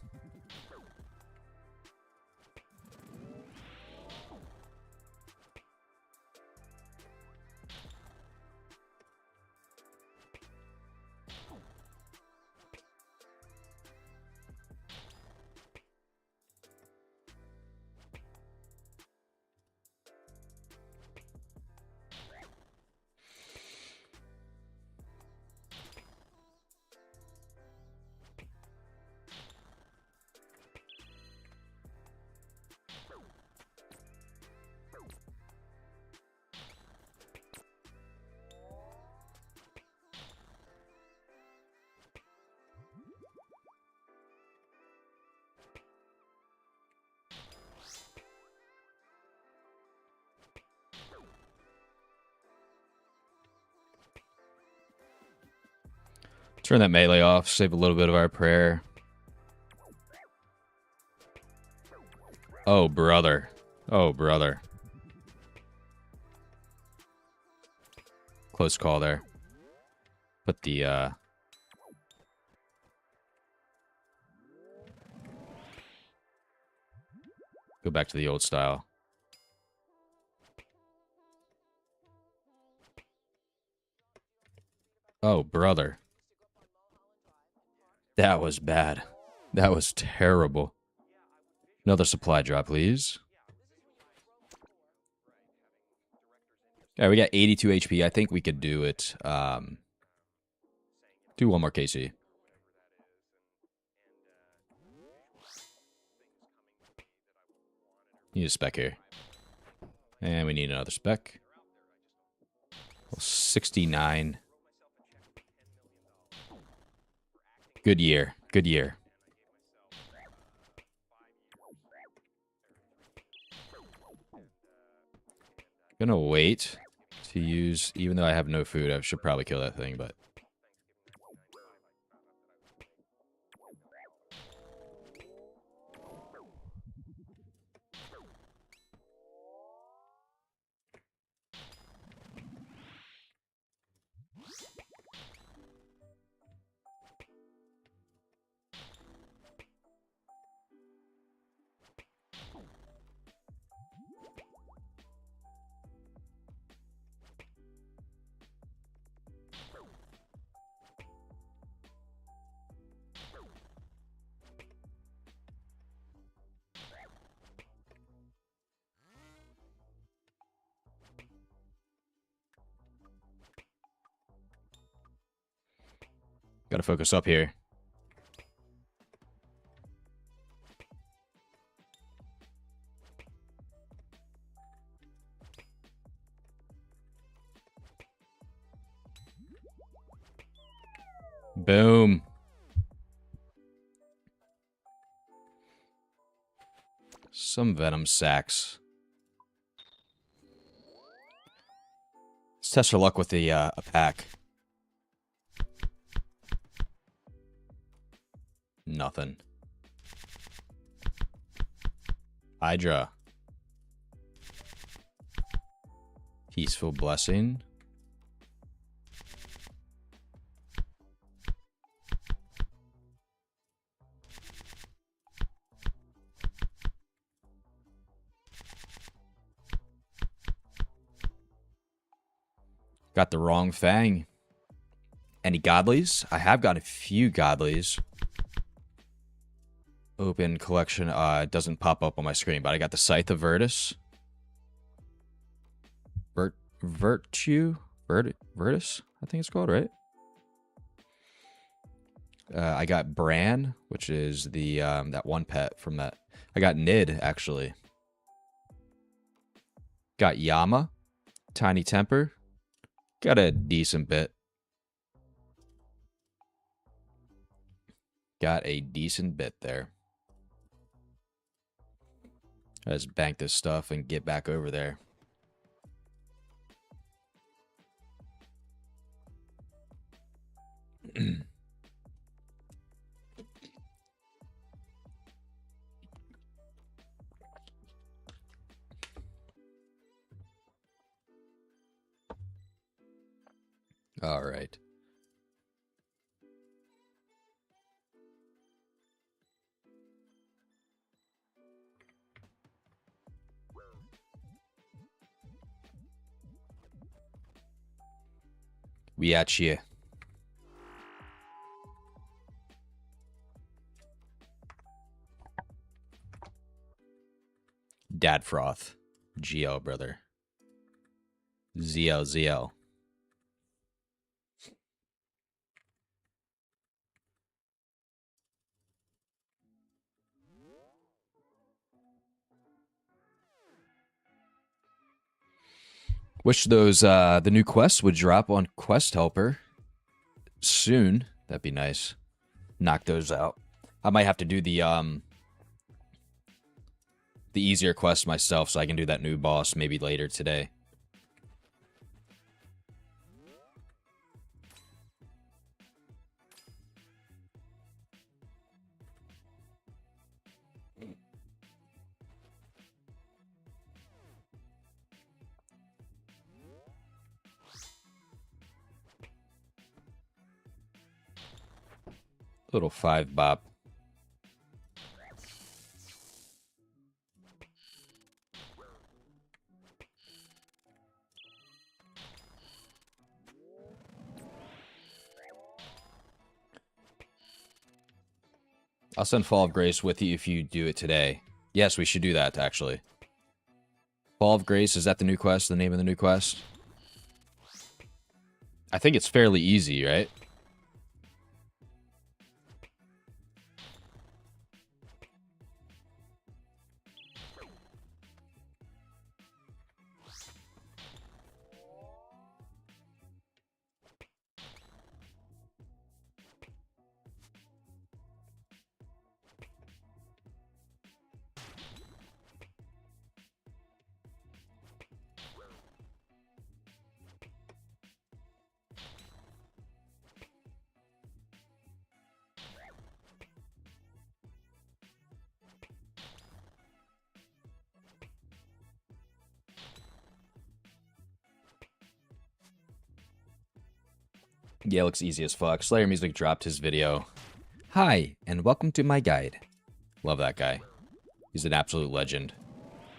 Speaker 1: Turn that melee off, save a little bit of our prayer. Oh, brother. Oh, brother. Close call there. Put the, go back to the old style. Oh, brother. That was bad. That was terrible. Another supply drop, please. Yeah, we got 82 HP. I think we could do it. Do one more KC. Need a spec here. And we need another spec. 69. Good year. Good year. Gonna wait to use, even though I have no food, I should probably kill that thing, but Gotta focus up here. Boom. Some venom sacks. Let's test our luck with the a pack. Nothing. Hydra. Peaceful blessing. Got the wrong fang. Any godlies? I have got a few godlies. Open collection. It doesn't pop up on my screen, but I got the Scythe of Virtus. Virtus, I think it's called, right? I got Bran, which is the that one pet from that. I got Nid, actually. Got Yama, Tiny Temper. Got a decent bit. Got a decent bit there. Let's bank this stuff and get back over there. All right. We at you. Dad Froth. GL, brother. ZL. Wish those the new quests would drop on Quest Helper soon. That'd be nice. Knock those out. I might have to do the easier quest myself so I can do that new boss maybe later today. Little 5 bop. I'll send Fall of Grace with you if you do it today. Yes, we should do that, actually. Fall of Grace, is that the new quest? The name of the new quest? I think it's fairly easy, right? Yeah, it looks easy as fuck. Slayer Music dropped his video. Hi, and welcome to my guide. Love that guy. He's an absolute legend.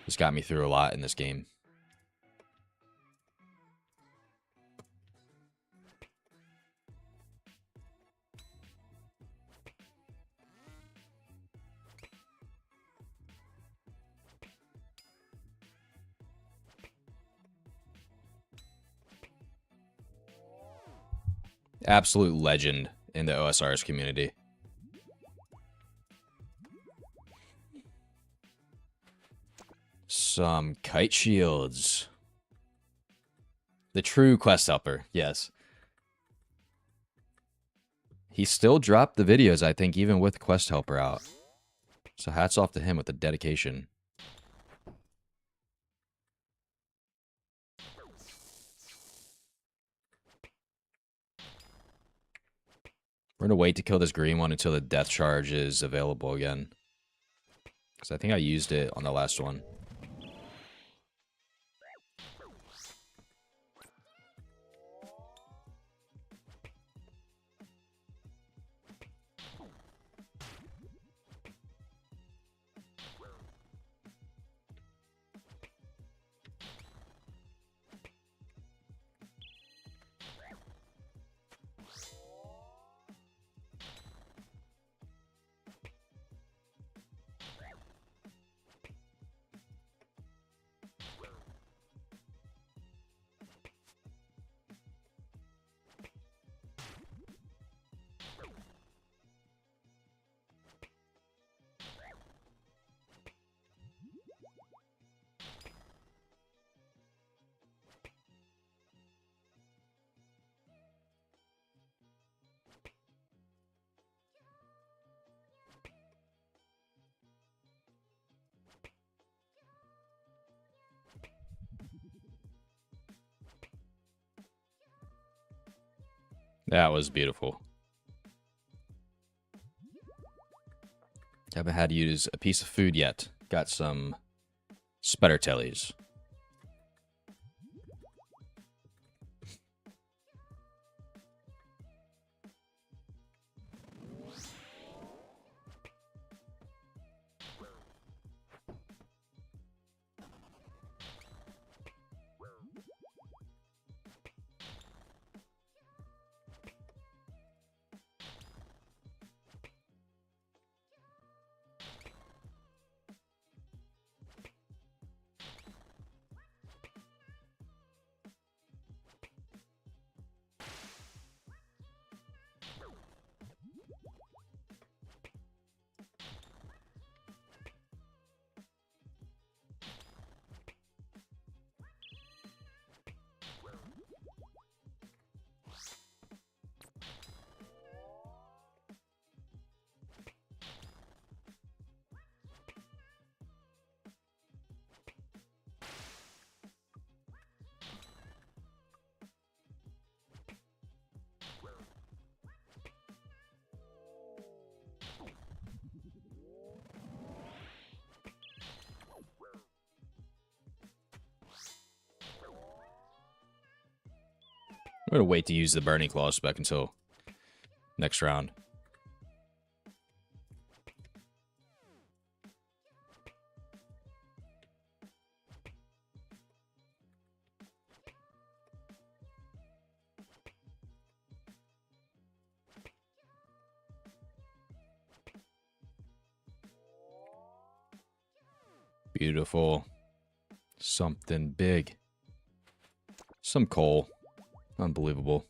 Speaker 1: He's got me through a lot in this game. Absolute legend. in the OSRS community. Some kite shields. The true quest helper, yes. He still dropped the videos, I think, even with quest helper out. So hats off to him with the dedication. We're going to wait to kill this green one until the death charge is available again. Because I think I used it on the last one. That was beautiful. Haven't had to use a piece of food yet. Got some sputtertellies. I'm going to wait to use the Burning Claw spec until next round. Beautiful. Something big. Some coal. Unbelievable.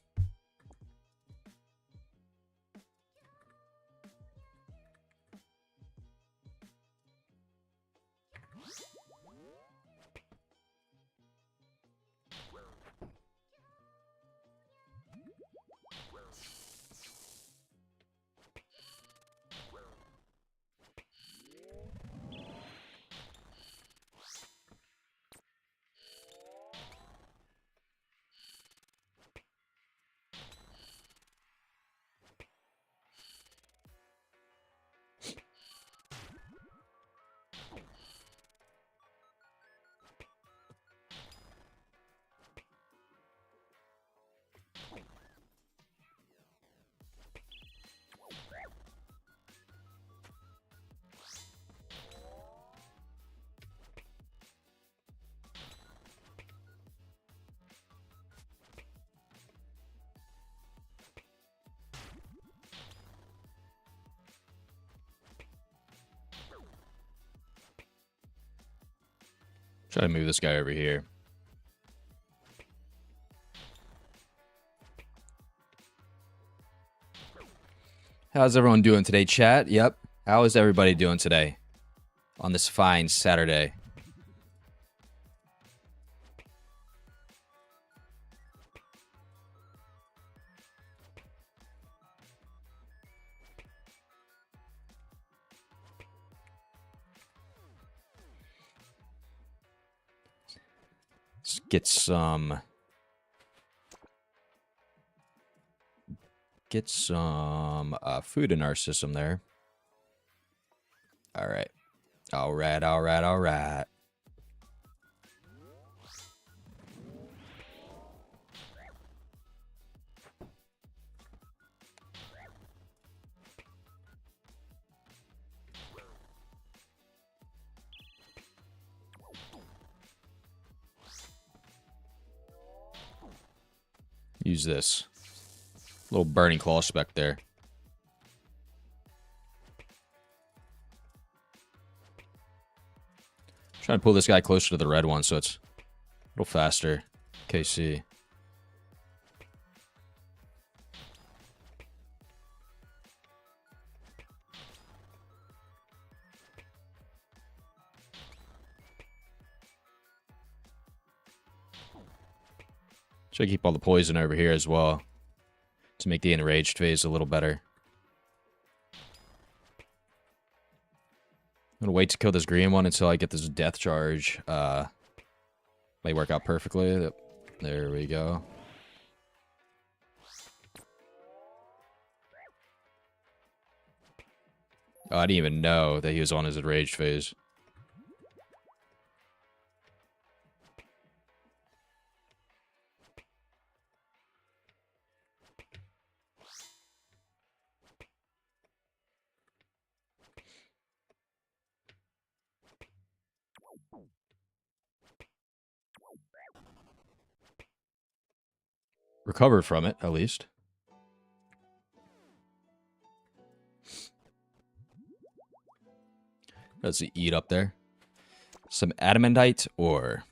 Speaker 1: Try to move this guy over here. How's everyone doing today, chat? Yep. How is everybody doing today on this fine Saturday? Let's get some food in our system there. All right. All right, all right, all right. Use this. Little burning claw speck there. Trying to pull this guy closer to the red one so it's a little faster. KC. Should keep all the poison over here as well to make the enraged phase a little better. I'm gonna wait to kill this green one until I get this death charge. Might work out perfectly. Yep. There we go. Oh, I didn't even know that he was on his enraged phase. Recovered from it, at least. Let's see, eat up there. Some adamantite ore.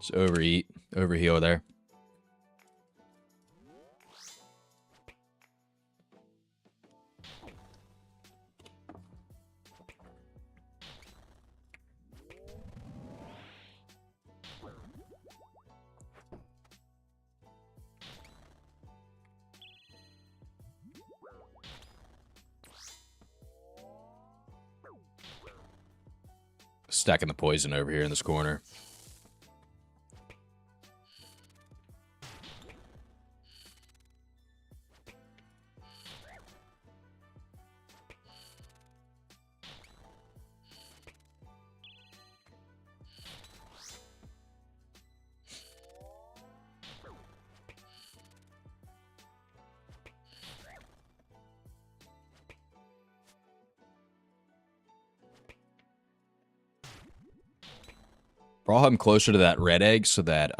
Speaker 1: Just overeat, overheal there. Stacking the poison over here in this corner. Brought him closer to that red egg so that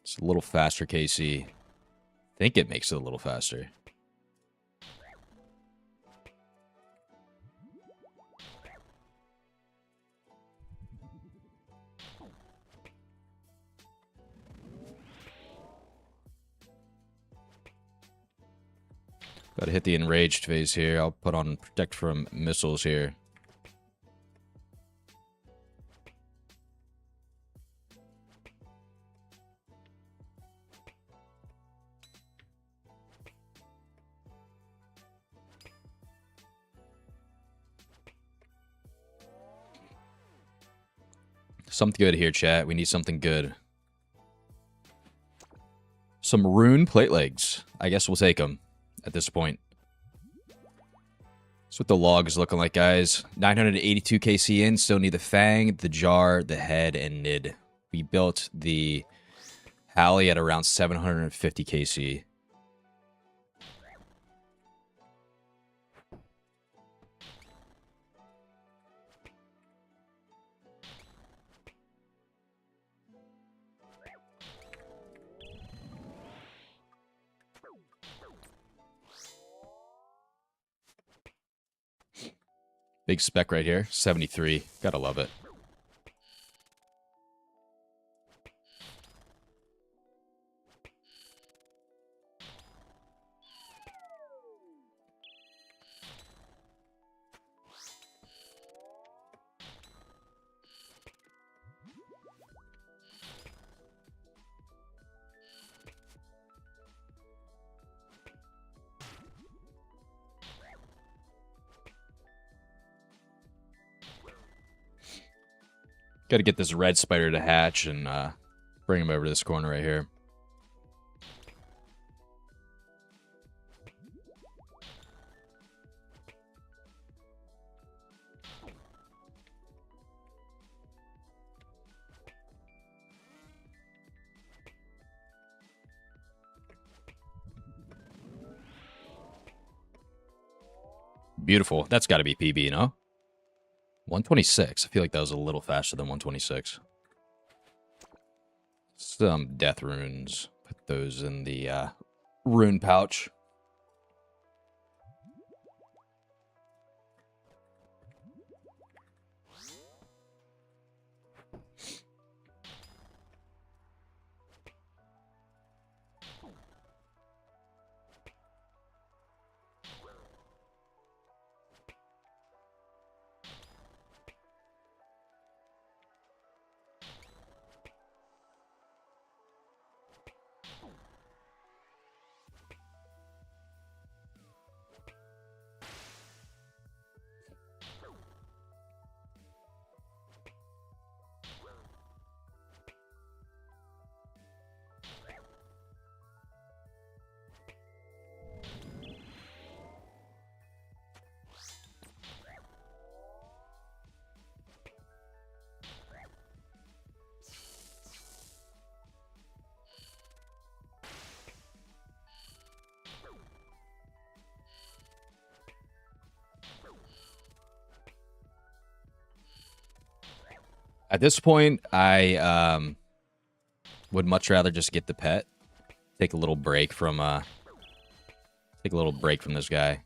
Speaker 1: it's a little faster, KC. I think it makes it a little faster. Gotta hit the enraged phase here. I'll put on protect from missiles here. Something good here, chat. We need something good. Some rune plate legs. I guess we'll take them at this point. That's what the log is looking like, guys. 982 KC in. Still need the fang, the jar, the head, and nid. We built the Halley at around 750 KC. Big spec right here, 73. Gotta love it. Got to get this red spider to hatch and bring him over to this corner right here. Beautiful. That's got to be PB, no? 126. I feel like that was a little faster than 126. Some death runes. Put those in the rune pouch. At this point, I would much rather just get the pet. Take a little break from this guy.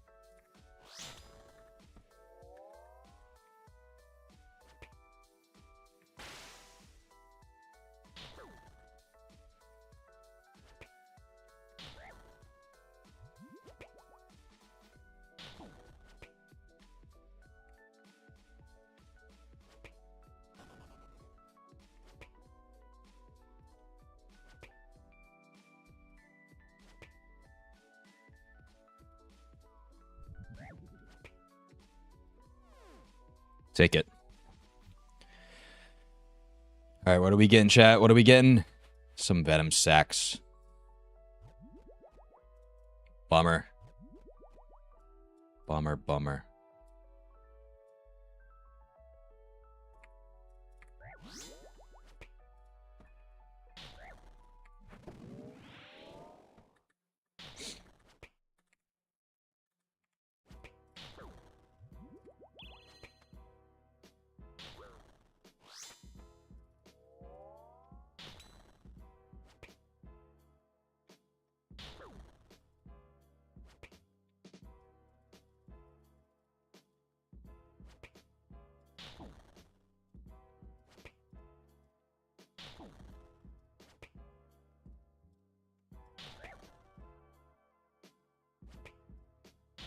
Speaker 1: Take it. All right, what are we getting, chat? What are we getting? Some venom sacks. Bummer. Bummer, bummer.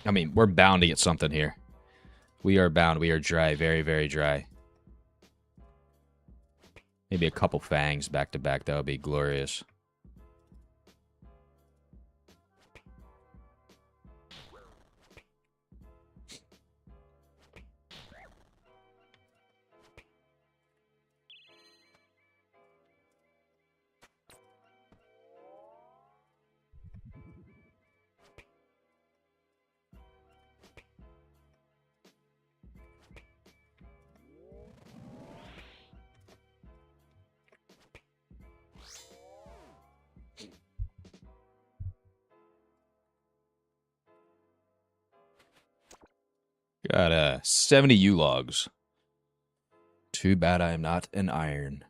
Speaker 1: I mean, we're bound to get something here. We are bound. We are dry. Very, very dry. Maybe a couple fangs back to back. That would be glorious. Got 70 U-logs. Too bad I am not an iron.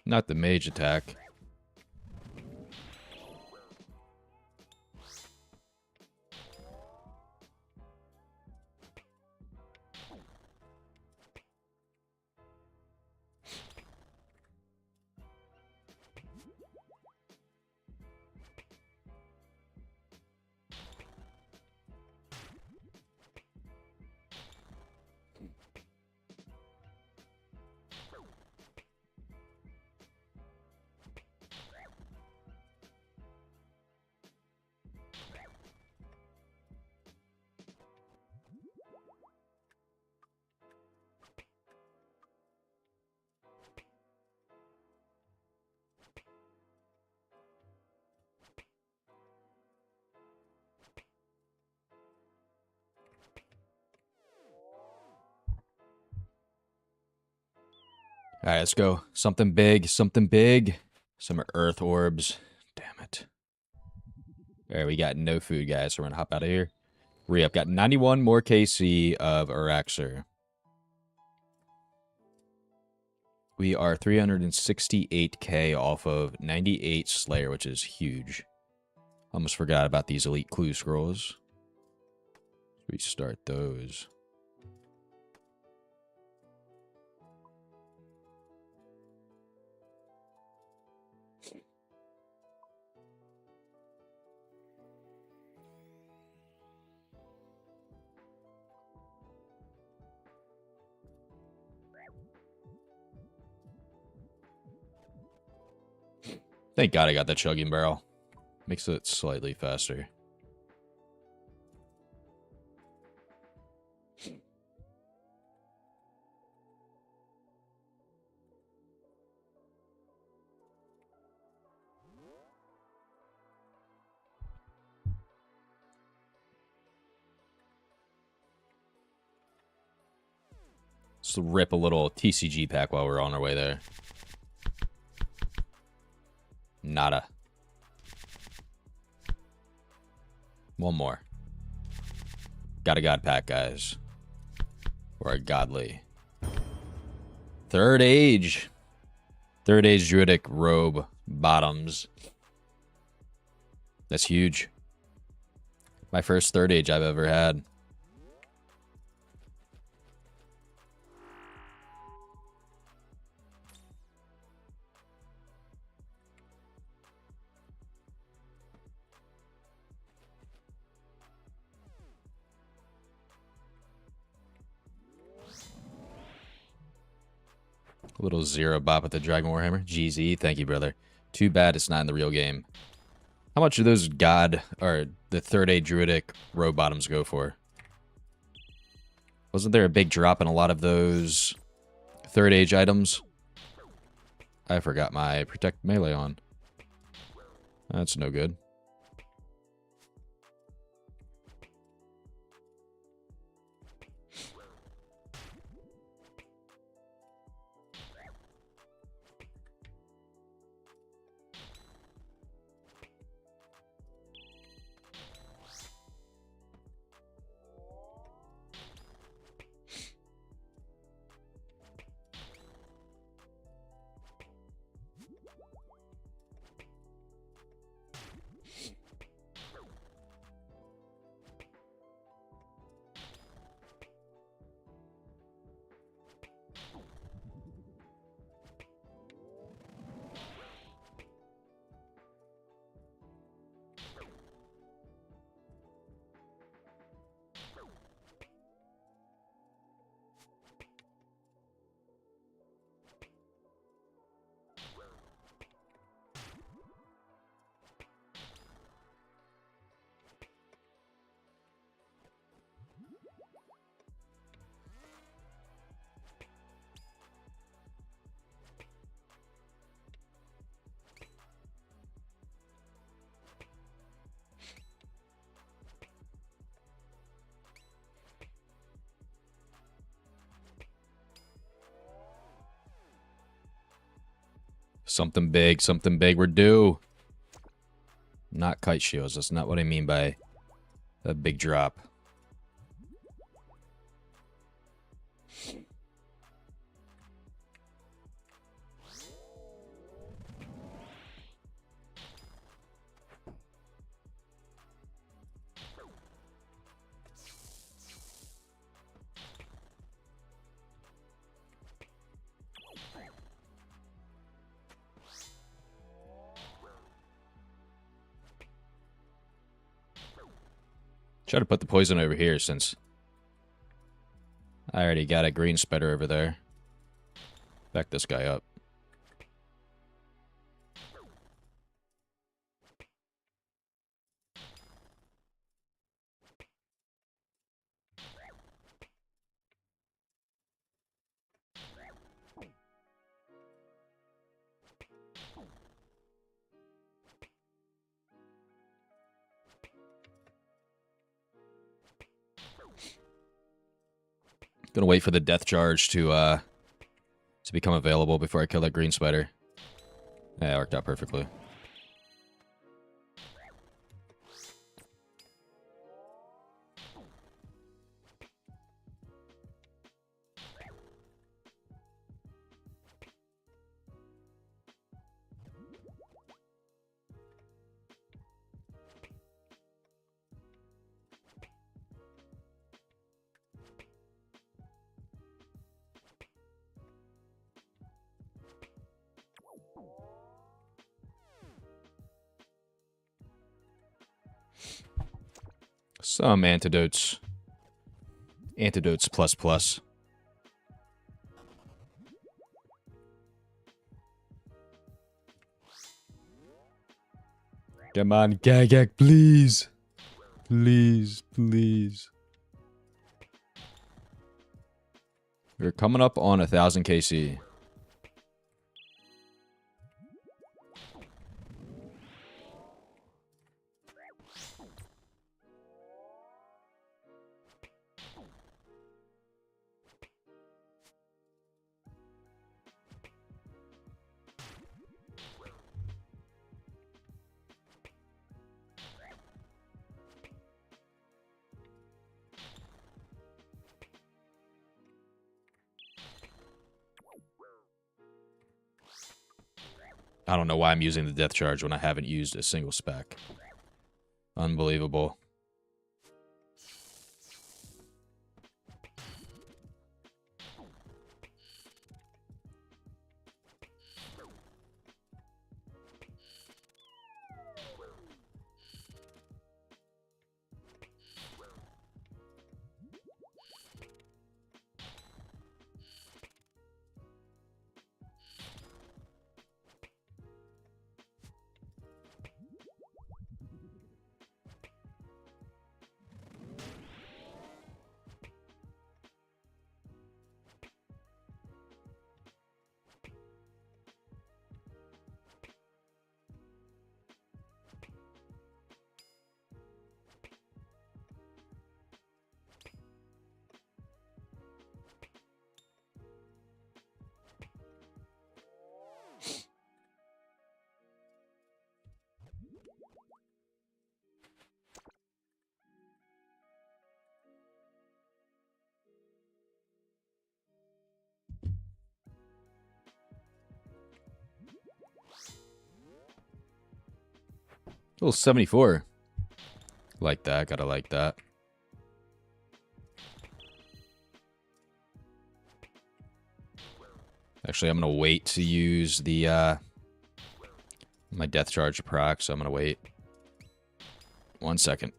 Speaker 1: Not the mage attack. All right, let's go. Something big, something big. Some earth orbs. Damn it. All right, we got no food, guys, so we're going to hop out of here. Re-up. Got 91 more KC of Araxer. We are 368k off of 98 Slayer, which is huge. Almost forgot about these elite clue scrolls. Restart those. Thank God I got that chugging barrel. Makes it slightly faster. Let's rip a little TCG pack while we're on our way there. Nada. One more. Got a god pack, guys. Or a godly. Third Age. Third Age Druidic Robe bottoms. That's huge. My first Third Age I've ever had. A little zero bop at the Dragon Warhammer. GZ, thank you, brother. Too bad it's not in the real game. How much do those god, or the Third Age Druidic robe bottoms go for? Wasn't there a big drop in a lot of those Third Age items? I forgot my Protect Melee on. That's no good. Something big, we're due. Not kite shields, that's not what I mean by a big drop. Try to put the poison over here since I already got a green spider over there. Back this guy up. Gonna wait for the death charge to to become available before I kill that green spider. Yeah, it worked out perfectly. Some antidotes. Antidotes plus plus. Come on, Gagak, please. Please, please. We're coming up on 1,000 KC. I don't know why I'm using the death charge when I haven't used a single spec. Unbelievable. Little 74. Like that, gotta like that. Actually, I'm gonna wait to use the my death charge proc, so I'm gonna wait. 1 second.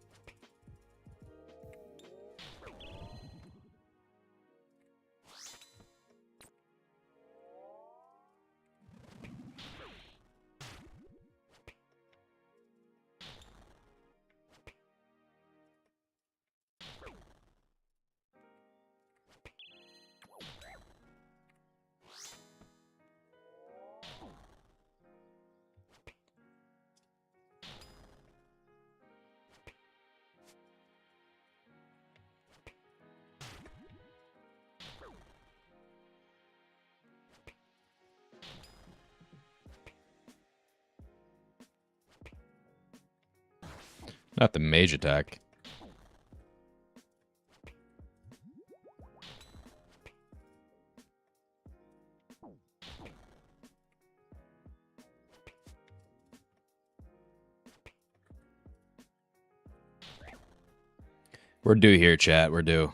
Speaker 1: Not the mage attack. We're due here, chat. We're due.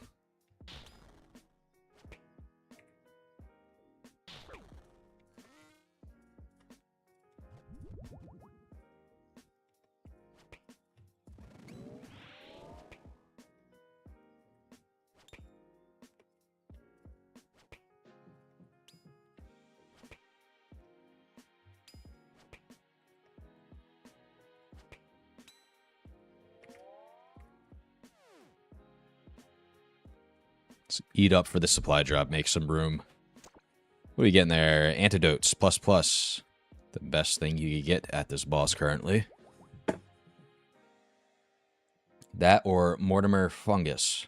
Speaker 1: Let's eat up for the supply drop. Make some room. What are you getting there? Antidotes plus plus. The best thing you could get at this boss currently. That or Mortimer Fungus.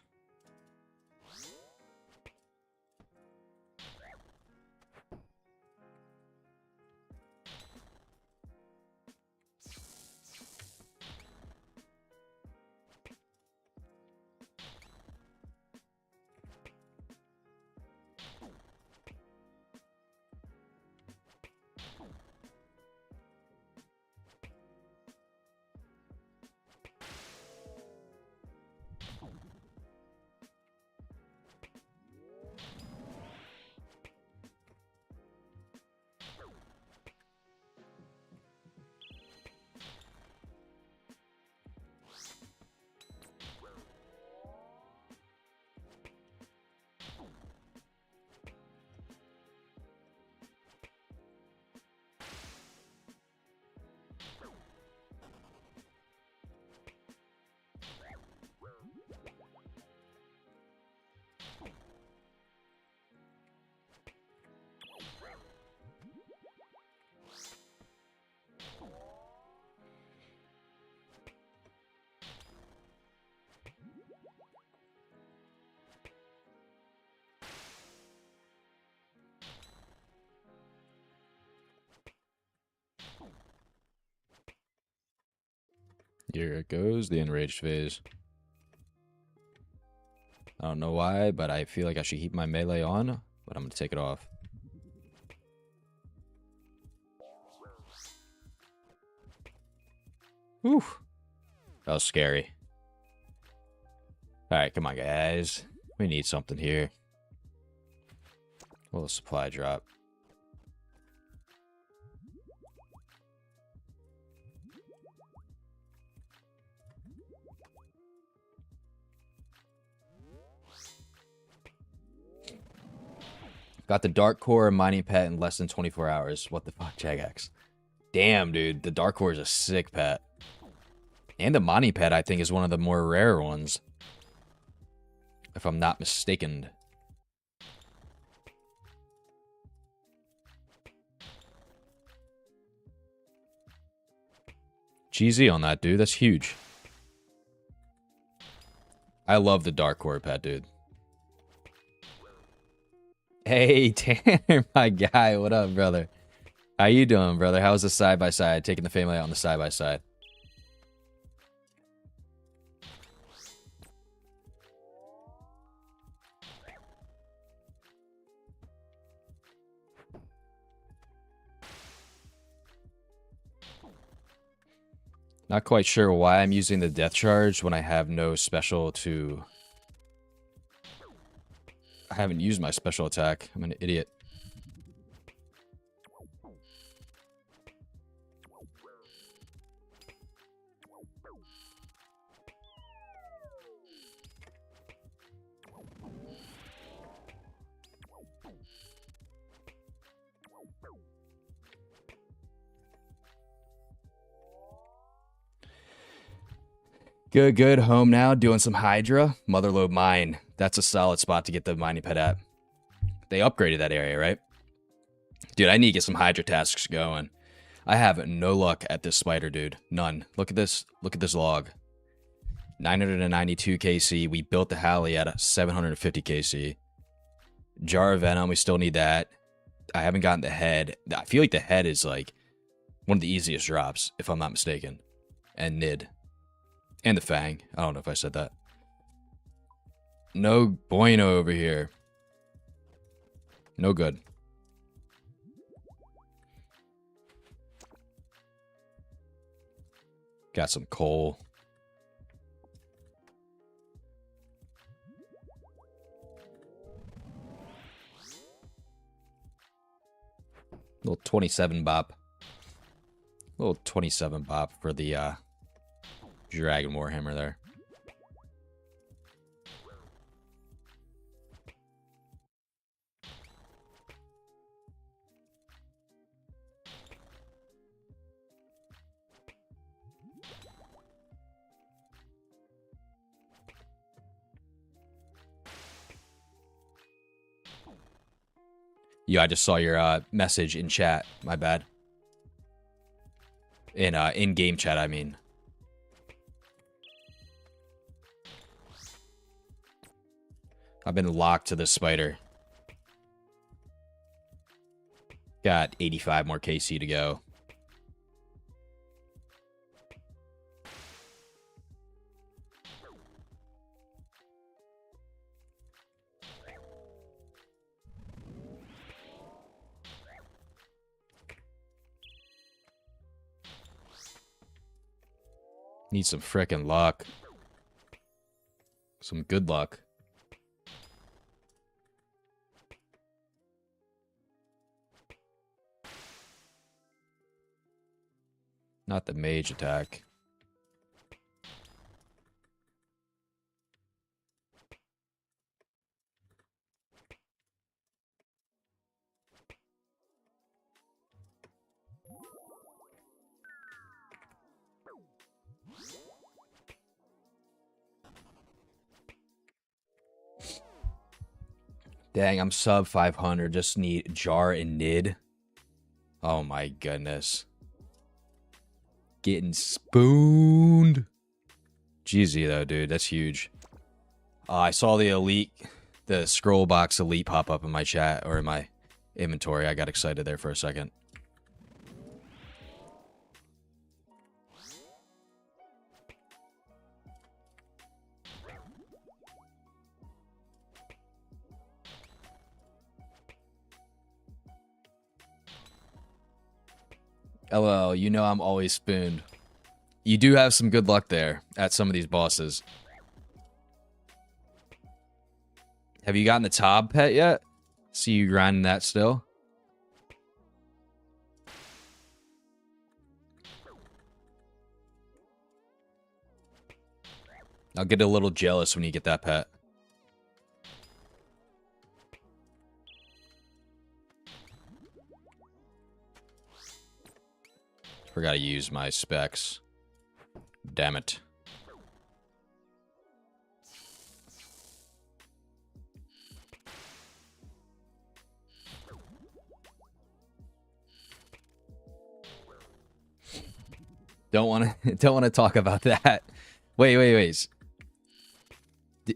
Speaker 1: Here it goes, the enraged phase. I don't know why, but I feel like I should keep my melee on, but I'm going to take it off. Whew. That was scary. Alright, come on, guys. We need something here. A little supply drop. Got the Dark Core mining pet in less than 24 hours. What the fuck, Jagex? Damn, dude. The Dark Core is a sick pet. And the mining pet, I think, is one of the more rare ones. If I'm not mistaken. GZ on that, dude. That's huge. I love the Dark Core pet, dude. Hey, Tanner, my guy. What up, brother? How you doing, brother? How's the side-by-side? Taking the family out on the side-by-side. Not quite sure why I'm using the death charge when I have no special to... I haven't used my special attack. I'm an idiot. Good, good. Home now. Doing some Hydra. Motherlode Mine. That's a solid spot to get the mining pet at. They upgraded that area, right? Dude, I need to get some Hydra tasks going. I have no luck at this spider, dude. None. Look at this. Look at this log. 992 KC. We built the Halley at 750 KC. Jar of Venom. We still need that. I haven't gotten the head. I feel like the head is like one of the easiest drops, if I'm not mistaken. And Nid. And the Fang. I don't know if I said that. No bueno over here. No good. Got some coal. Little 27 bop. Little 27 bop for the Dragon Warhammer there. Yeah, I just saw your message in chat. My bad. In game chat, I mean. I've been locked to this spider. Got 85 more KC to go. Need some frickin' luck. Some good luck. Not the mage attack. Dang, I'm sub 500. Just need Jar and Nid. Oh my goodness. Getting spooned. GZ though, dude. That's huge. I saw the elite, the scroll box elite pop up in my chat or in my inventory. I got excited there for a second. LOL, you know I'm always spooned. You do have some good luck there at some of these bosses. Have you gotten the Tob pet yet? See you grinding that still? I'll get a little jealous when you get that pet. Forgot to use my specs. Damn it. Don't want to talk about that. Wait.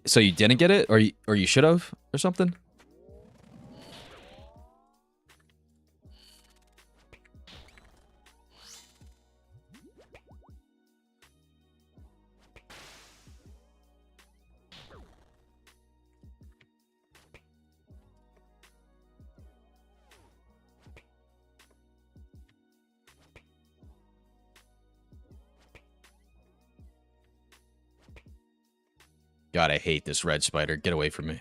Speaker 1: So you didn't get it, or you should have, or something? God, I hate this red spider. Get away from me.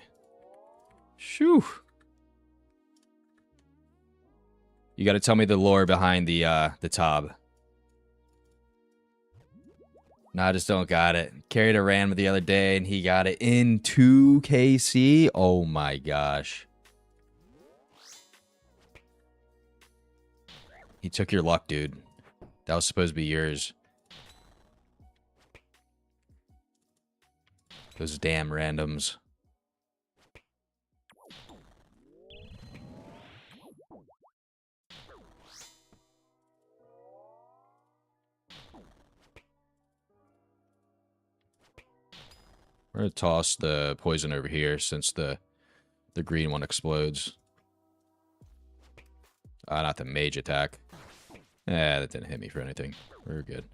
Speaker 1: Shoo. You got to tell me the lore behind the Tob. No, I just don't got it. Carried a random the other day, and he got it in 2KC. Oh my gosh. He took your luck, dude. That was supposed to be yours. Those damn randoms. We're gonna toss the poison over here since the green one explodes. Not the mage attack. That didn't hit me for anything. We're good.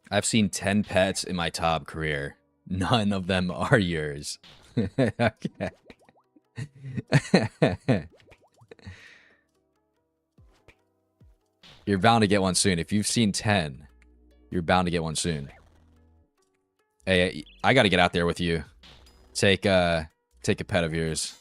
Speaker 1: I've seen 10 pets in my Tob career. None of them are yours. Okay. You're bound to get one soon. If you've seen 10, you're bound to get one soon. Hey, I got to get out there with you. Take a pet of yours.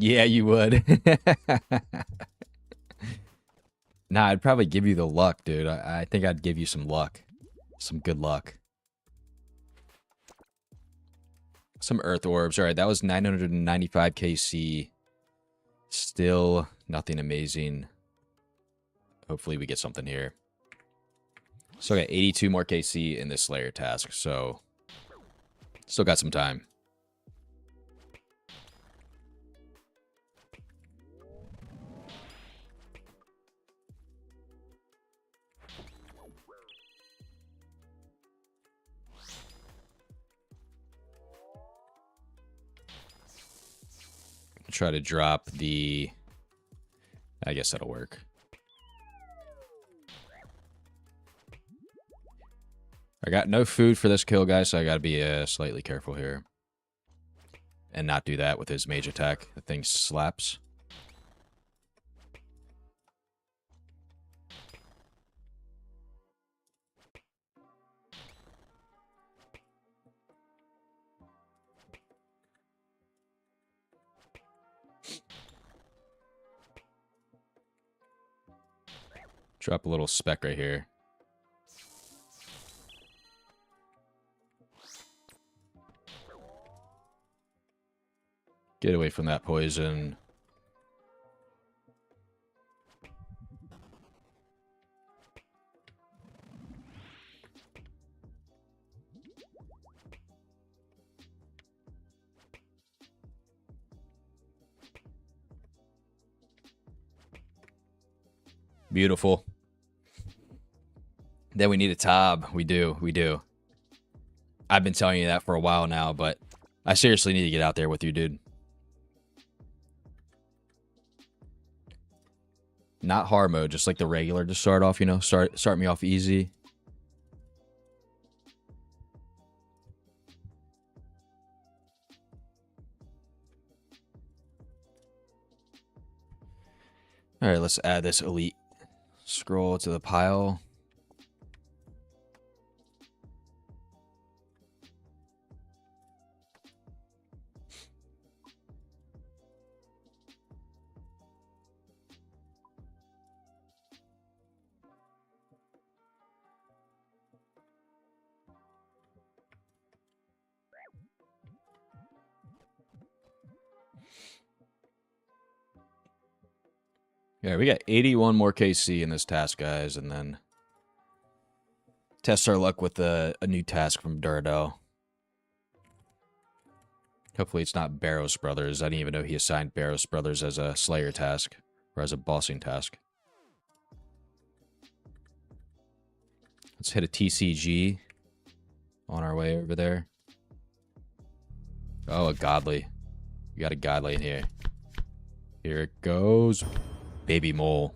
Speaker 1: Yeah, you would. Nah, I'd probably give you the luck, dude. I think I'd give you some luck. Some good luck. Some earth orbs. All right, that was 995 KC. Still nothing amazing. Hopefully we get something here. So I got 82 more KC in this Slayer task, so still got some time. Try to drop the... I guess that'll work. I got no food for this kill, guys, so I gotta be slightly careful here. And not do that with his mage attack. The thing slaps. Drop a little speck right here. Get away from that poison. Beautiful. Then we need a Tob. We do. We do. I've been telling you that for a while now, but I seriously need to get out there with you, dude. Not hard mode, just like the regular to start off, you know? Start me off easy. All right, let's add this elite scroll to the pile. Yeah, we got 81 more KC in this task, guys, and then test our luck with a new task from Duradel. Hopefully it's not Barrows Brothers. I didn't even know he assigned Barrows Brothers as a Slayer task, or as a bossing task. Let's hit a TCG on our way over there. Oh, a Godly. We got a Godly in here. Here it goes. Baby Mole.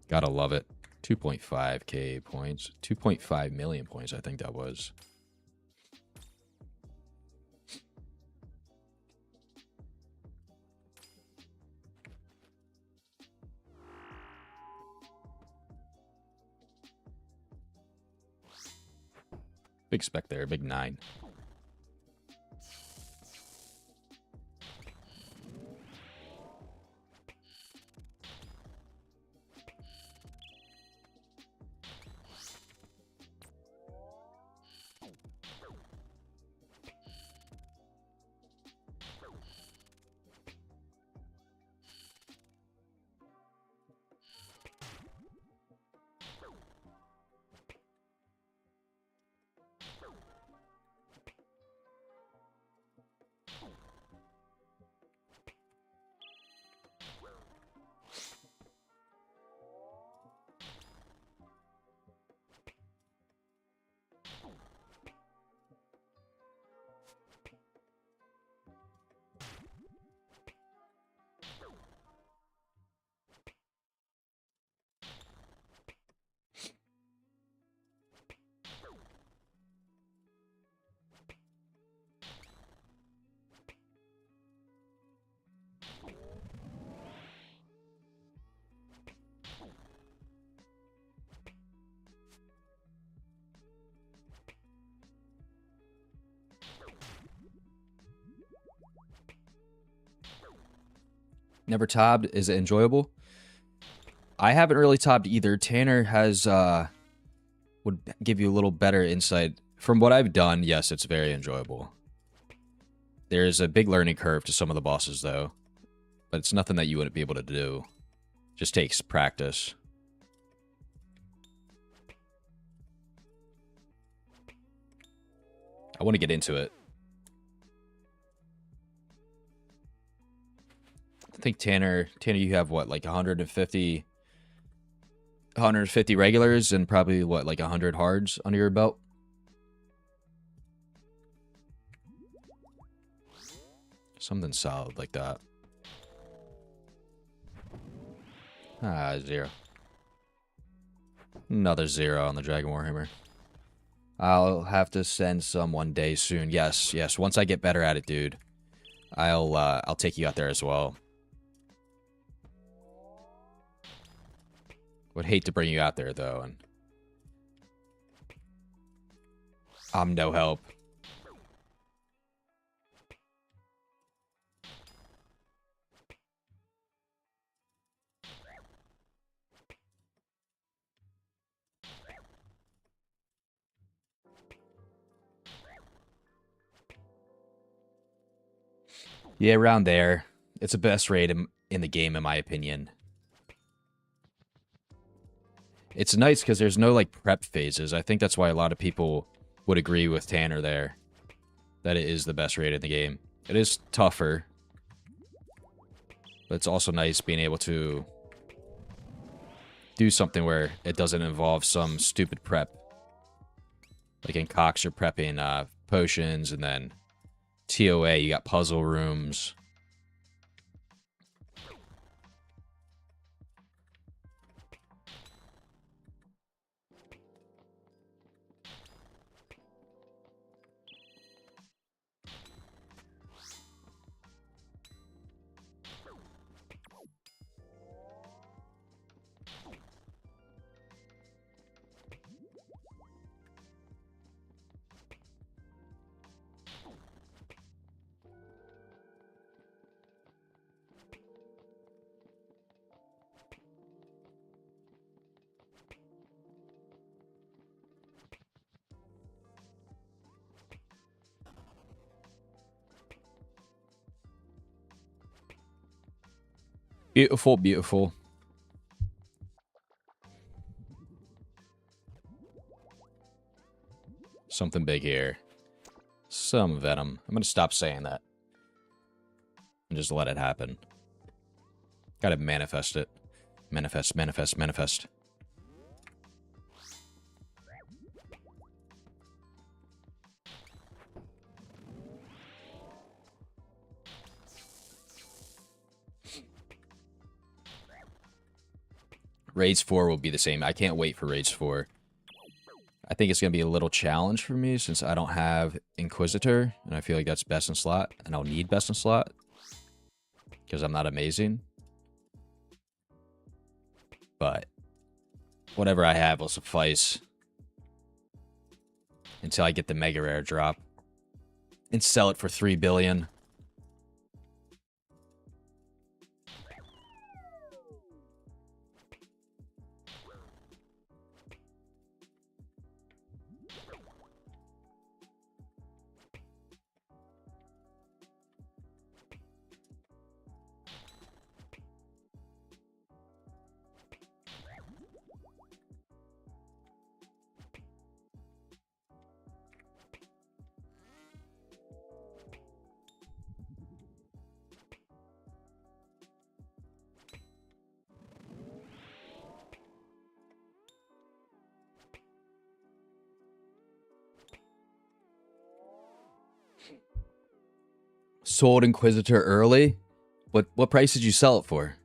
Speaker 1: Gotta love it. 2.5k points. 2.5 million points, I think that was. Big spec there, big 9. Never tobbed. Is it enjoyable? I haven't really tobbed either. Tanner has would give you a little better insight. From what I've done, yes, it's very enjoyable. There's a big learning curve to some of the bosses, though. But it's nothing that you wouldn't be able to do. Just takes practice. I want to get into it. I think Tanner, you have what, like 150 regulars and probably what, like 100 hards under your belt? Something solid like that. Ah, 0. Another 0 on the Dragon Warhammer. I'll have to send some one day soon. Yes, yes. Once I get better at it, dude, I'll take you out there as well. Would hate to bring you out there though, and I'm no help. Yeah, around there. It's the best raid in the game, in my opinion. It's nice because there's no, like, prep phases. I think that's why a lot of people would agree with Tanner there. That it is the best raid in the game. It is tougher. But it's also nice being able to do something where it doesn't involve some stupid prep. Like in Cox, you're prepping potions, and then TOA, you got puzzle rooms. Beautiful, beautiful. Something big here. Some venom. I'm going to stop saying that. And just let it happen. Gotta manifest it. Manifest, manifest, manifest. Raids 4 will be the same. I can't wait for Raids 4. I think it's going to be a little challenge for me since I don't have Inquisitor, and I feel like that's best in slot, and I'll need best in slot because I'm not amazing. But whatever I have will suffice until I get the Mega Rare drop and sell it for $3 billion. Sold Inquisitor early? What price did you sell it for?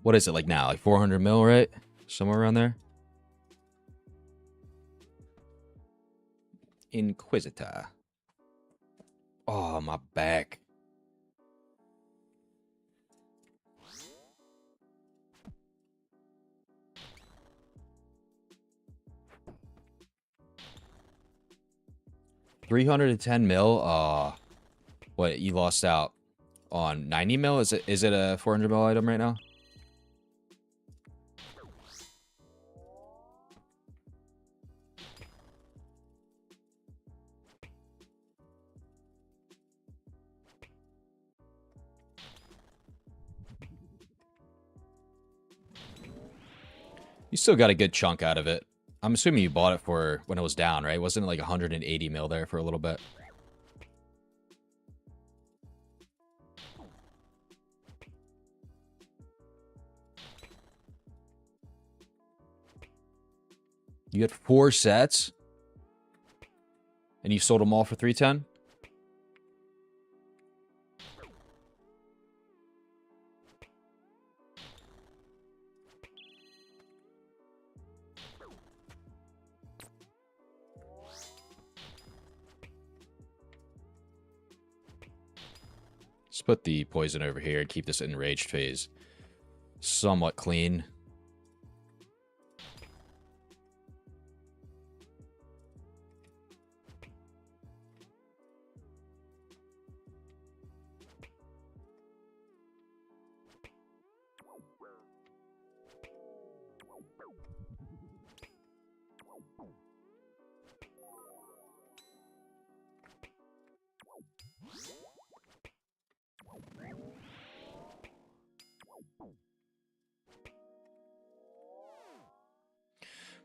Speaker 1: What is it like now? Like 400 mil, right? Somewhere around there. Inquisitor. Oh, my back. $310 mil. What, you lost out on 90 mil? Is it a 400 mil item right now? You still got a good chunk out of it. I'm assuming you bought it for when it was down, right? Wasn't it like 180 mil there for a little bit? You had 4 sets? And you sold them all for 310? Let's put the poison over here and keep this enraged phase somewhat clean.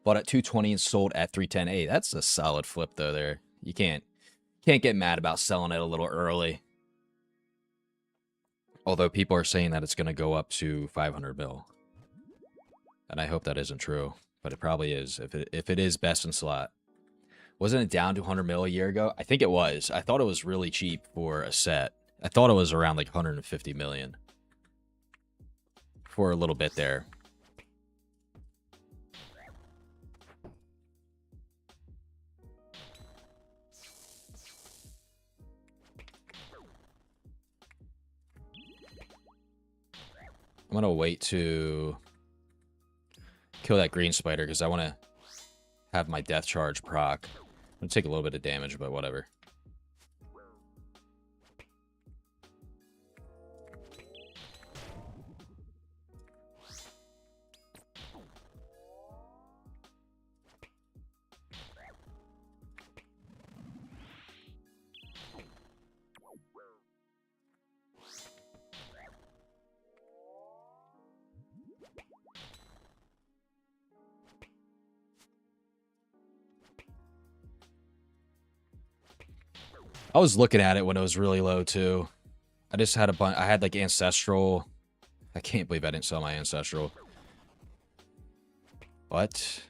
Speaker 1: Bought at 220 and sold at 310. Hey, that's a solid flip though there. You can't get mad about selling it a little early. Although people are saying that it's going to go up to 500 mil. And I hope that isn't true. But it probably is. If it is best in slot. Wasn't it down to 100 mil a year ago? I think it was. I thought it was really cheap for a set. I thought it was around like 150 million. For a little bit there. I'm going to wait to kill that green spider because I want to have my death charge proc. I'm going to take a little bit of damage, but whatever. I was looking at it when it was really low too. I just had a bunch. I had like ancestral. I can't believe I didn't sell my ancestral. But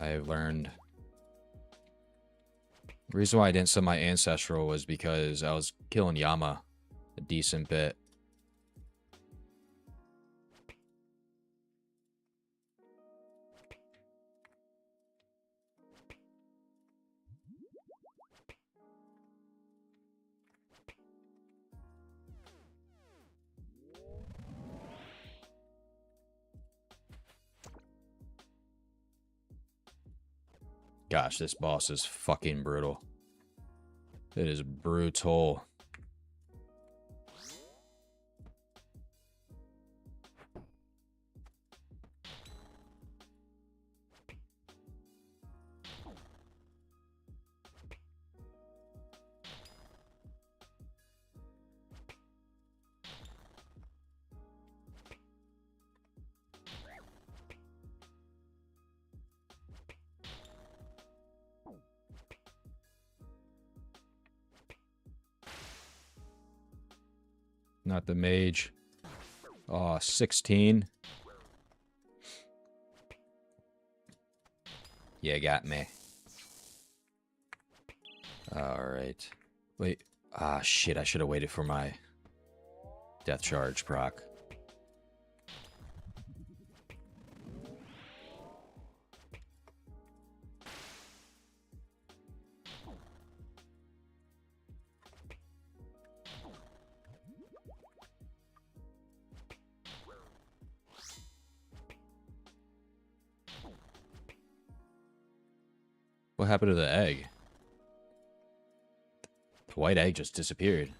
Speaker 1: I've learned. The reason why I didn't sell my ancestral was because I was killing Yama a decent bit. Gosh, this boss is fucking brutal. It is brutal. Not the mage. Oh, 16. Yeah, got me. Alright. Wait. Ah, shit. I should have waited for my death charge proc. What happened to the egg? The white egg just disappeared.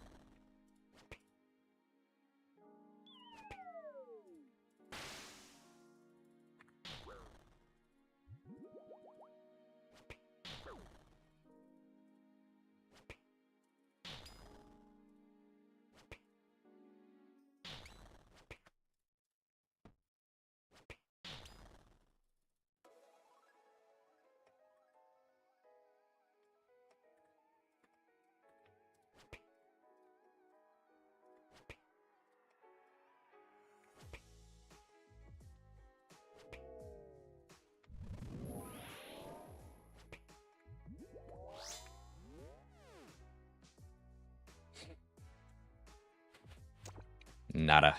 Speaker 1: Nada.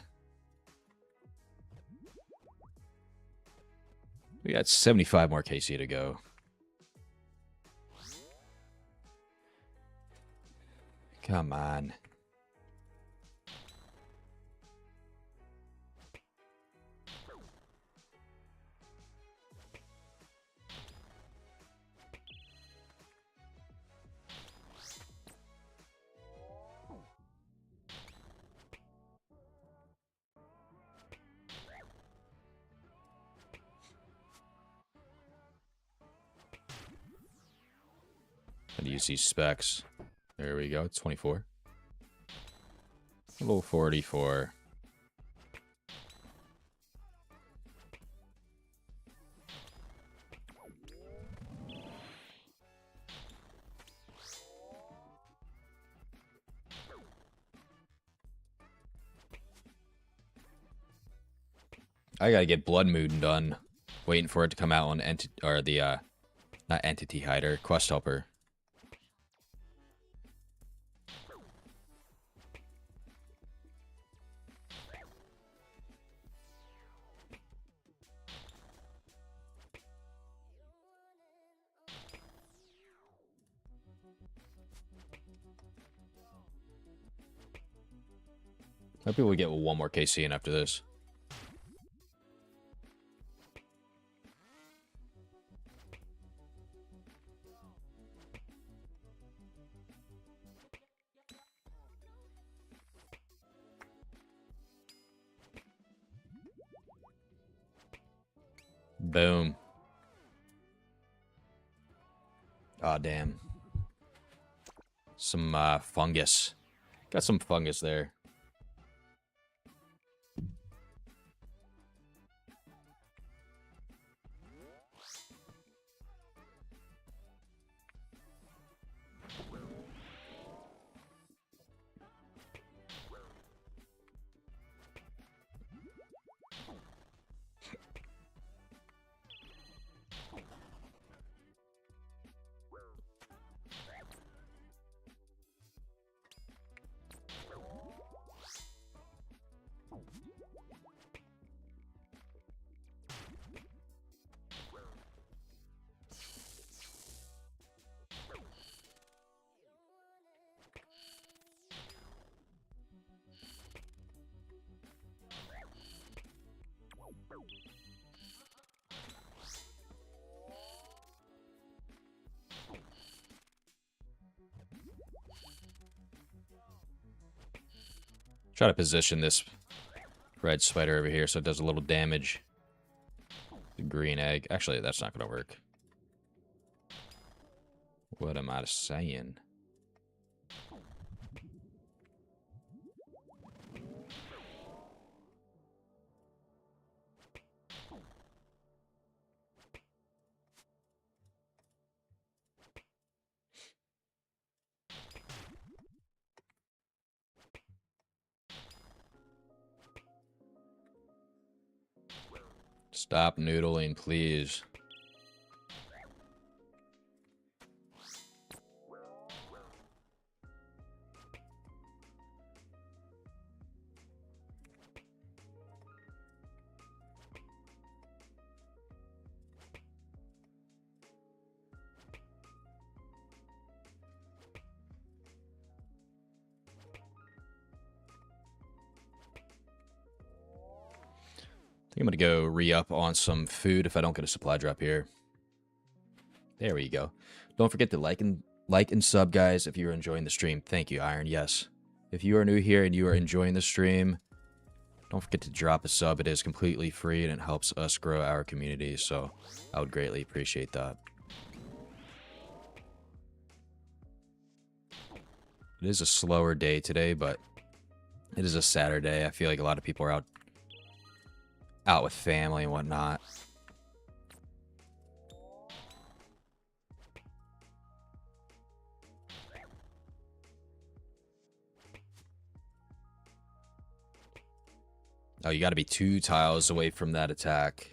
Speaker 1: We got 75 more KC to go. Come on. Gotta use these specs. There we go. It's 24. Level 44. I gotta get Blood Moon done. Waiting for it to come out on not Entity Hider, Quest Helper. Maybe we get one more KC in after this. Boom. Oh, damn. Some fungus. Got some fungus there. Try to position this red spider over here so it does a little damage. The green egg. Actually, that's not going to work. What am I saying? Stop noodling, please. I think I'm going to go re-up on some food if I don't get a supply drop here. There we go. Don't forget to like and sub, guys, if you're enjoying the stream. Thank you, Iron. Yes. If you are new here and you are enjoying the stream, don't forget to drop a sub. It is completely free and it helps us grow our community, so I would greatly appreciate that. It is a slower day today, but it is a Saturday. I feel like a lot of people are out with family and whatnot. Oh, you got to be 2 tiles away from that attack.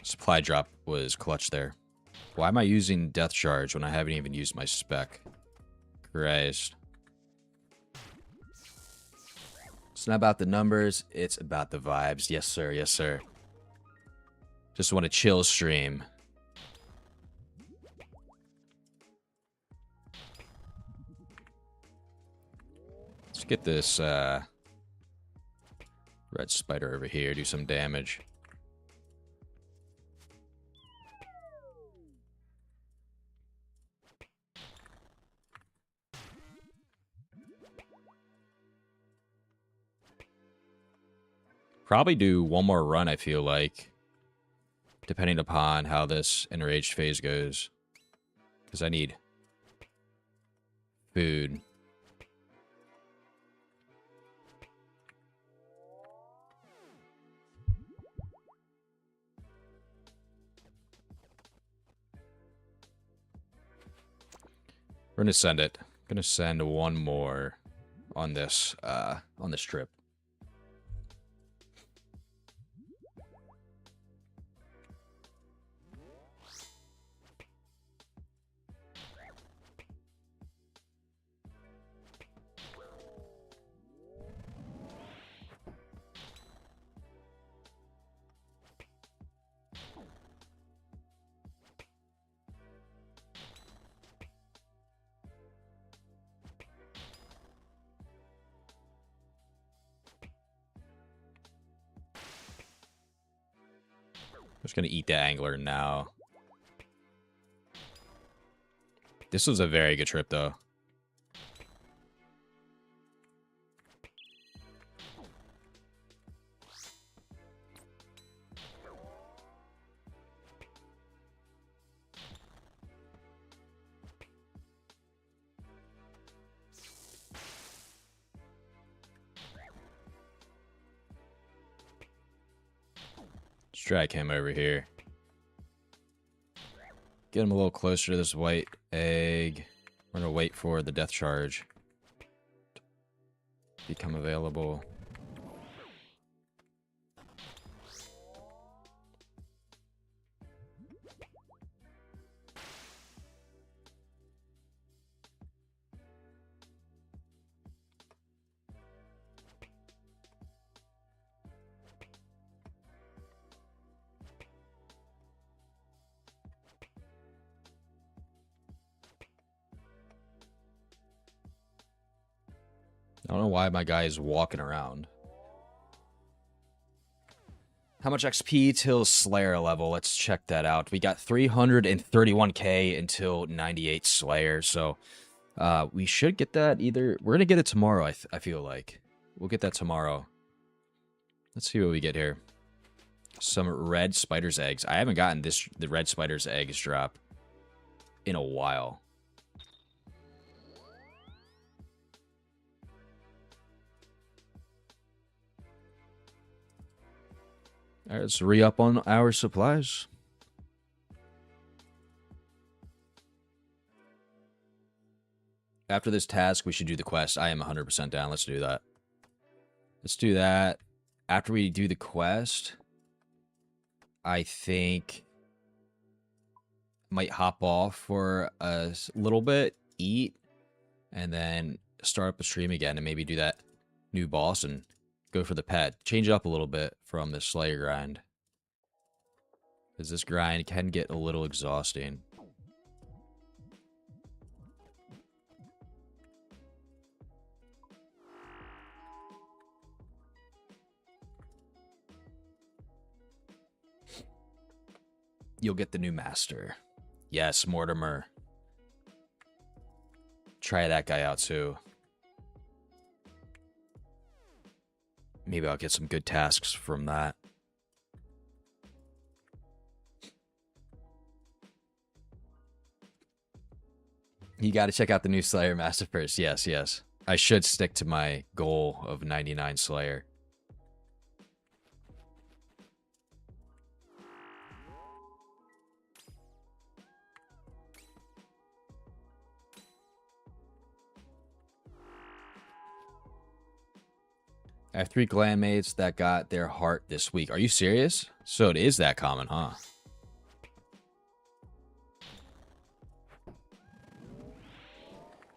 Speaker 1: Supply drop was clutch there. Why am I using Death Charge when I haven't even used my spec? Christ. It's not about the numbers, it's about the vibes. Yes, sir. Yes, sir. Just want to chill stream. Let's get this red spider over here, do some damage. Probably do one more run, I feel like. Depending upon how this enraged phase goes. Because I need food. We're gonna send it. Gonna send one more on this trip. Just gonna eat the angler now. This was a very good trip, though. Let's drag him over here. Get him a little closer to this white egg. We're gonna wait for the death charge to become available. I don't know why my guy is walking around. How much XP till Slayer level? Let's check that out. We got 331k until 98 Slayer, so we should get that either... We're going to get it tomorrow, I feel like. We'll get that tomorrow. Let's see what we get here. Some red spider's eggs. I haven't gotten the red spider's eggs drop in a while. All right, let's re-up on our supplies. After this task, we should do the quest. I am 100% down. Let's do that. Let's do that. After we do the quest, I think might hop off for a little bit, eat, and then start up a stream again and maybe do that new boss and go for the pet. Change it up a little bit from the Slayer grind, because this grind can get a little exhausting. You'll get the new master. Yes, Mortimer. Try that guy out too. Maybe I'll get some good tasks from that. You got to check out the new Slayer Master first. Yes, yes. I should stick to my goal of 99 Slayer. I have 3 clanmates that got their heart this week. Are you serious? So it is that common, huh?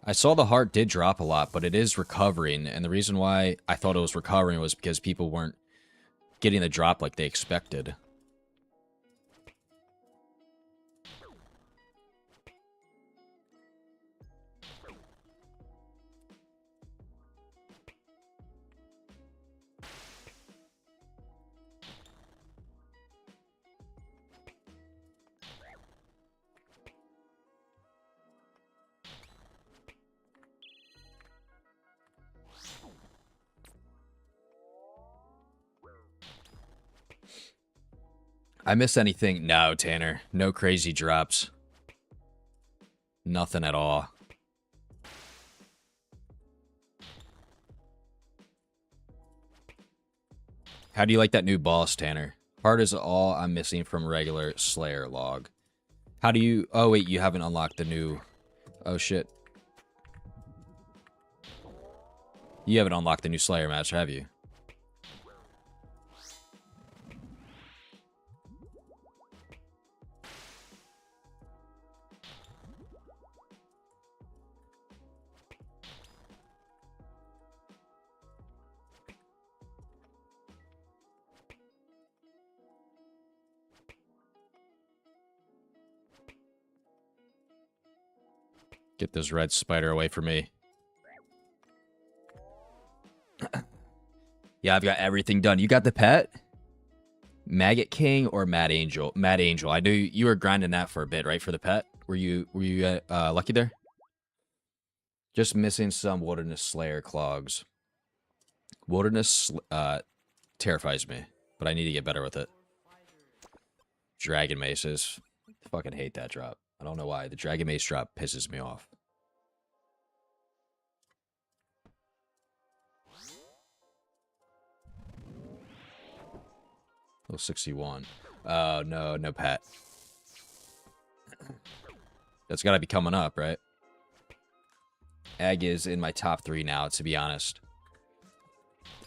Speaker 1: I saw the heart did drop a lot, but it is recovering. And the reason why I thought it was recovering was because people weren't getting the drop like they expected. I miss anything? No, Tanner. No crazy drops. Nothing at all. How do you like that new boss, Tanner? Heart is all I'm missing from regular Slayer log. How do you... Oh, wait, you haven't unlocked the new... Oh, shit. You haven't unlocked the new Slayer match, have you? Get this red spider away from me. Yeah, I've got everything done. You got the pet? Maggot King or Mad Angel? Mad Angel. I knew you were grinding that for a bit, right? For the pet? Were you lucky there? Just missing some Wilderness Slayer clogs. Wilderness terrifies me, but I need to get better with it. Dragon Maces. Fucking hate that drop. I don't know why. The Dragon Mace drop pisses me off. Oh, 61. Oh, no, no pet. That's got to be coming up, right? Egg is in my top 3 now, to be honest.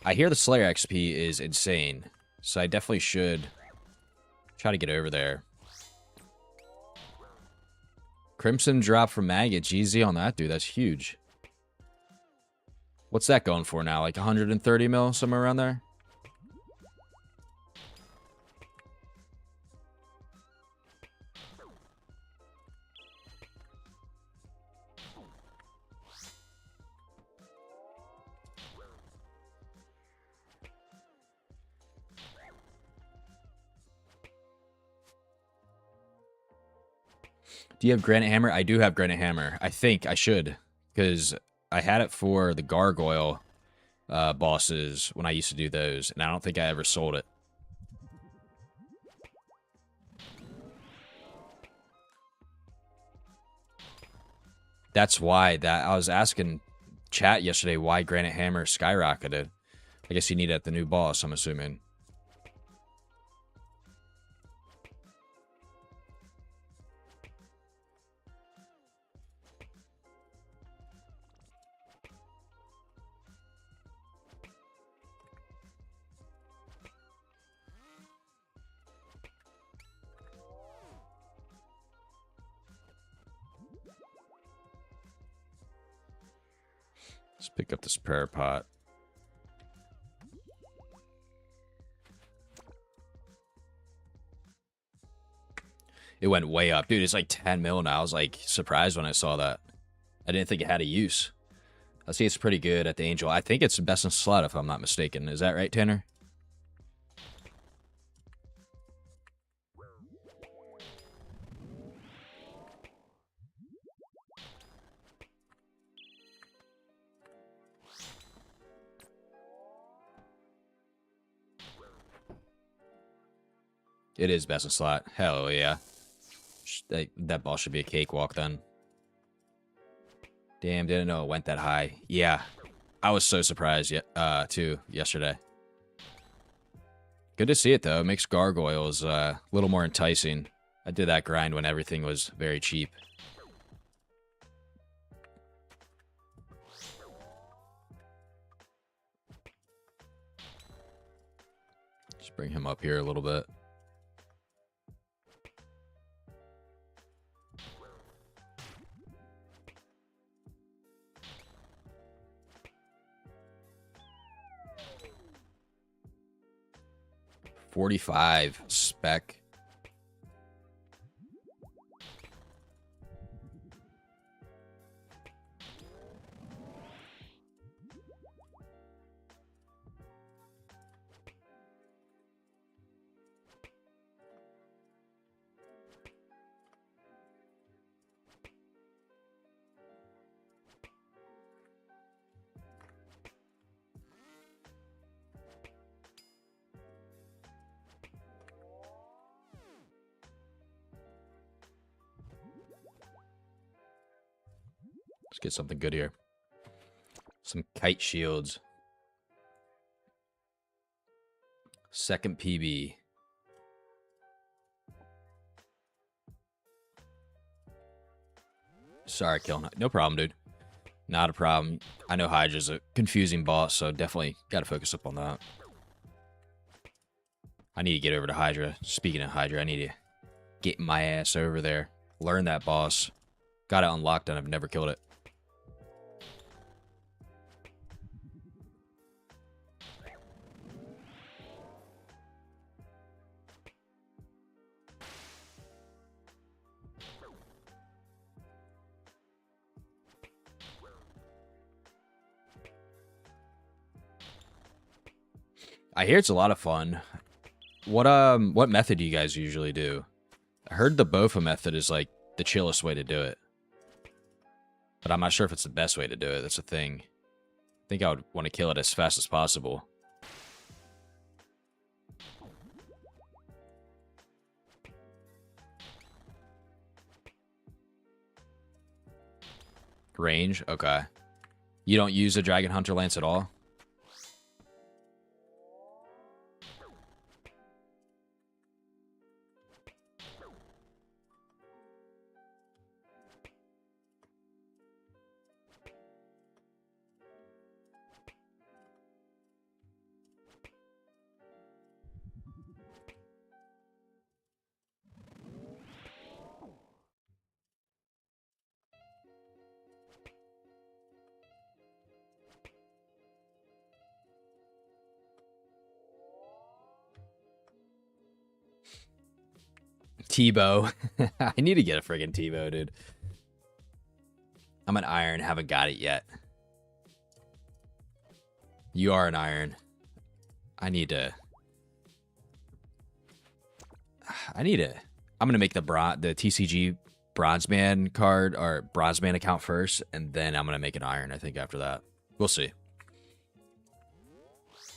Speaker 1: I hear the Slayer XP is insane, so I definitely should try to get over there. Crimson drop from Maggot. GZ on that, dude. That's huge. What's that going for now? Like 130 mil, somewhere around there? Do you have Granite Hammer? I do have Granite Hammer. I think I should, because I had it for the Gargoyle bosses when I used to do those, and I don't think I ever sold it. That's why I was asking chat yesterday why Granite Hammer skyrocketed. I guess you need it at the new boss, I'm assuming. Let's pick up this prayer pot. It went way up. Dude, it's like 10 mil now. I was like surprised when I saw that. I didn't think it had a use. I see it's pretty good at the Angel. I think it's best in slot if I'm not mistaken. Is that right, Tanner? It is best in slot. Hell yeah. That ball should be a cakewalk then. Damn, didn't know it went that high. Yeah. I was so surprised too yesterday. Good to see it though. It makes gargoyles a little more enticing. I did that grind when everything was very cheap. Just bring him up here a little bit. $45 spec. Let's get something good here. Some kite shields. Second PB. Sorry, Killing. No problem, dude. Not a problem. I know Hydra's a confusing boss, so definitely got to focus up on that. I need to get over to Hydra. Speaking of Hydra, I need to get my ass over there. Learn that boss. Got it unlocked and I've never killed it. I hear it's a lot of fun. What method do you guys usually do? I heard the Bofa method is like the chillest way to do it. But I'm not sure if it's the best way to do it. That's the thing. I think I would want to kill it as fast as possible. Range? Okay. You don't use a Dragon Hunter Lance at all? T-bow. I need to get a friggin' T-bow, dude. I'm an iron, haven't got it yet. You are an iron. I need to. I'm gonna make the TCG Bronze Man card or Bronze Man account first, and then I'm gonna make an iron. I think after that, we'll see.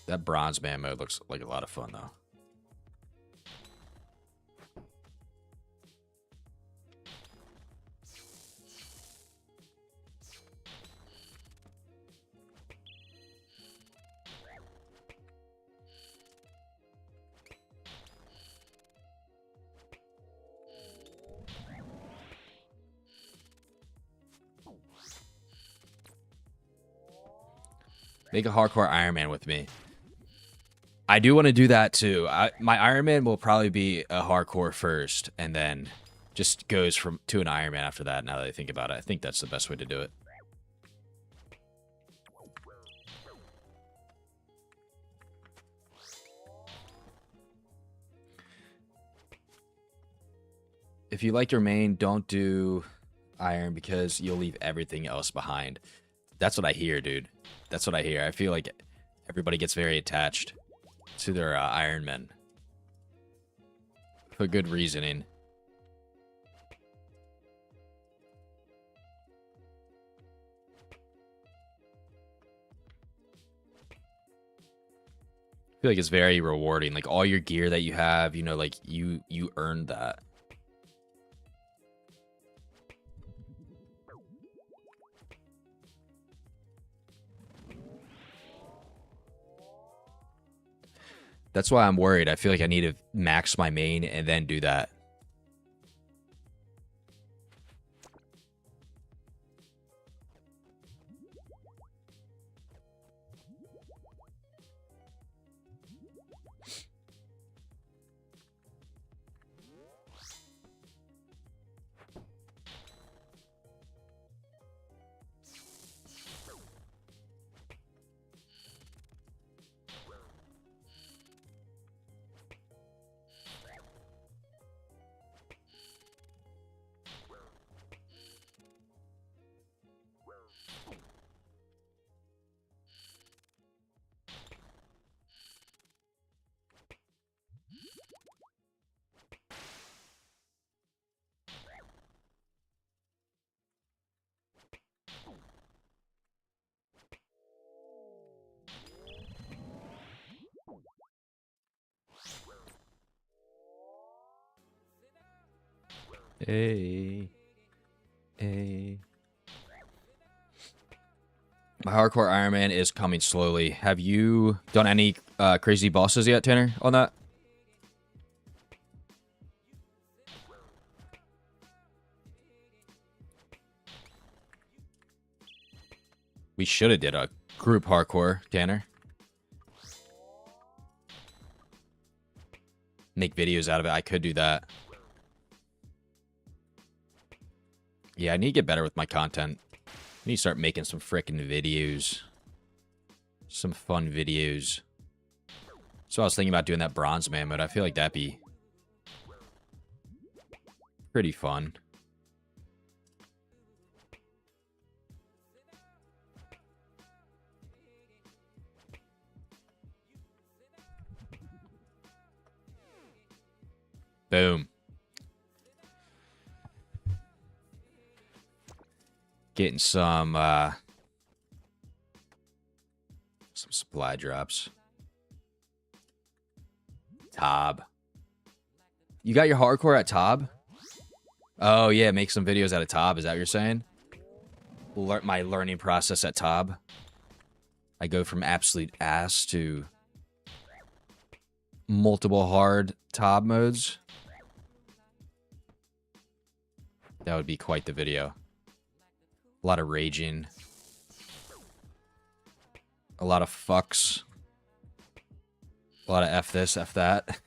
Speaker 1: That Bronze Man mode looks like a lot of fun though. Make a hardcore Iron Man with me. I do want to do that too. My Iron Man will probably be a hardcore first, and then just goes to an Iron Man after that. Now that I think about it, I think that's the best way to do it. If you like your main, don't do Iron because you'll leave everything else behind. That's what I hear, dude. That's what I hear. I feel like everybody gets very attached to their Iron Men. For good reasoning. I feel like it's very rewarding. Like all your gear that you have, you know, like you earned that. That's why I'm worried. I feel like I need to max my main and then do that. Hey. Hey. My hardcore Iron Man is coming slowly. Have you done any crazy bosses yet, Tanner, on that? We should have did a group hardcore, Tanner. Make videos out of it. I could do that. Yeah, I need to get better with my content. I need to start making some frickin' videos. Some fun videos. So I was thinking about doing that bronze man mode. I feel like that'd be pretty fun. Boom. Getting some supply drops. Tob. You got your hardcore at Tob? Oh, yeah, make some videos out of Tob. Is that what you're saying? My learning process at Tob. I go from absolute ass to multiple hard Tob modes. That would be quite the video. A lot of raging. A lot of fucks. A lot of F this, F that.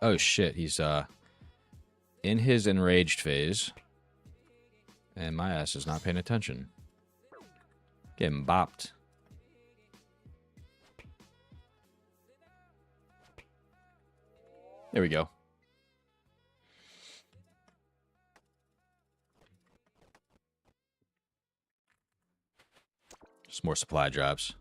Speaker 1: Oh shit, he's in his enraged phase. And my ass is not paying attention. Getting bopped. There we go. Just more supply drops.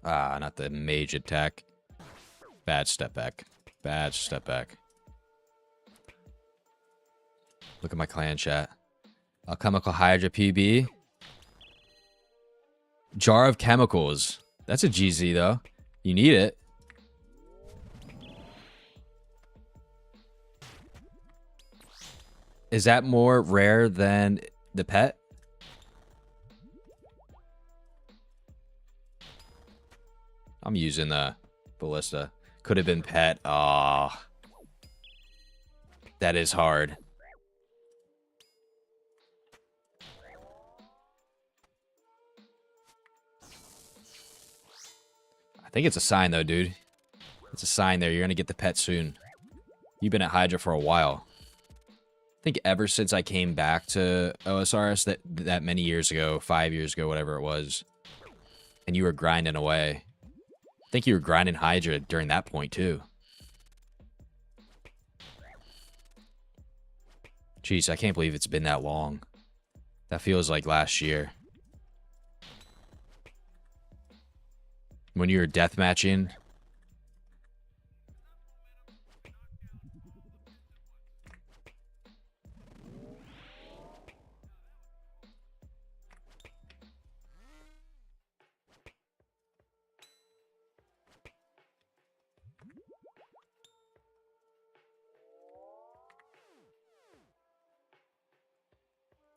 Speaker 1: Ah, not the mage attack. Bad step back. Bad step back. Look at my clan chat. Alchemical Hydra PB. Jar of chemicals. That's a GZ though. You need it. Is that more rare than the pet? I'm using the ballista. Could have been pet. Ah, that is hard. I think it's a sign though, dude. It's a sign there. You're gonna get the pet soon. You've been at Hydra for a while. I think ever since I came back to OSRS that many years ago, 5 years ago, whatever it was, and you were grinding away. I think you were grinding Hydra during that point, too. Jeez, I can't believe it's been that long. That feels like last year. When you were deathmatching.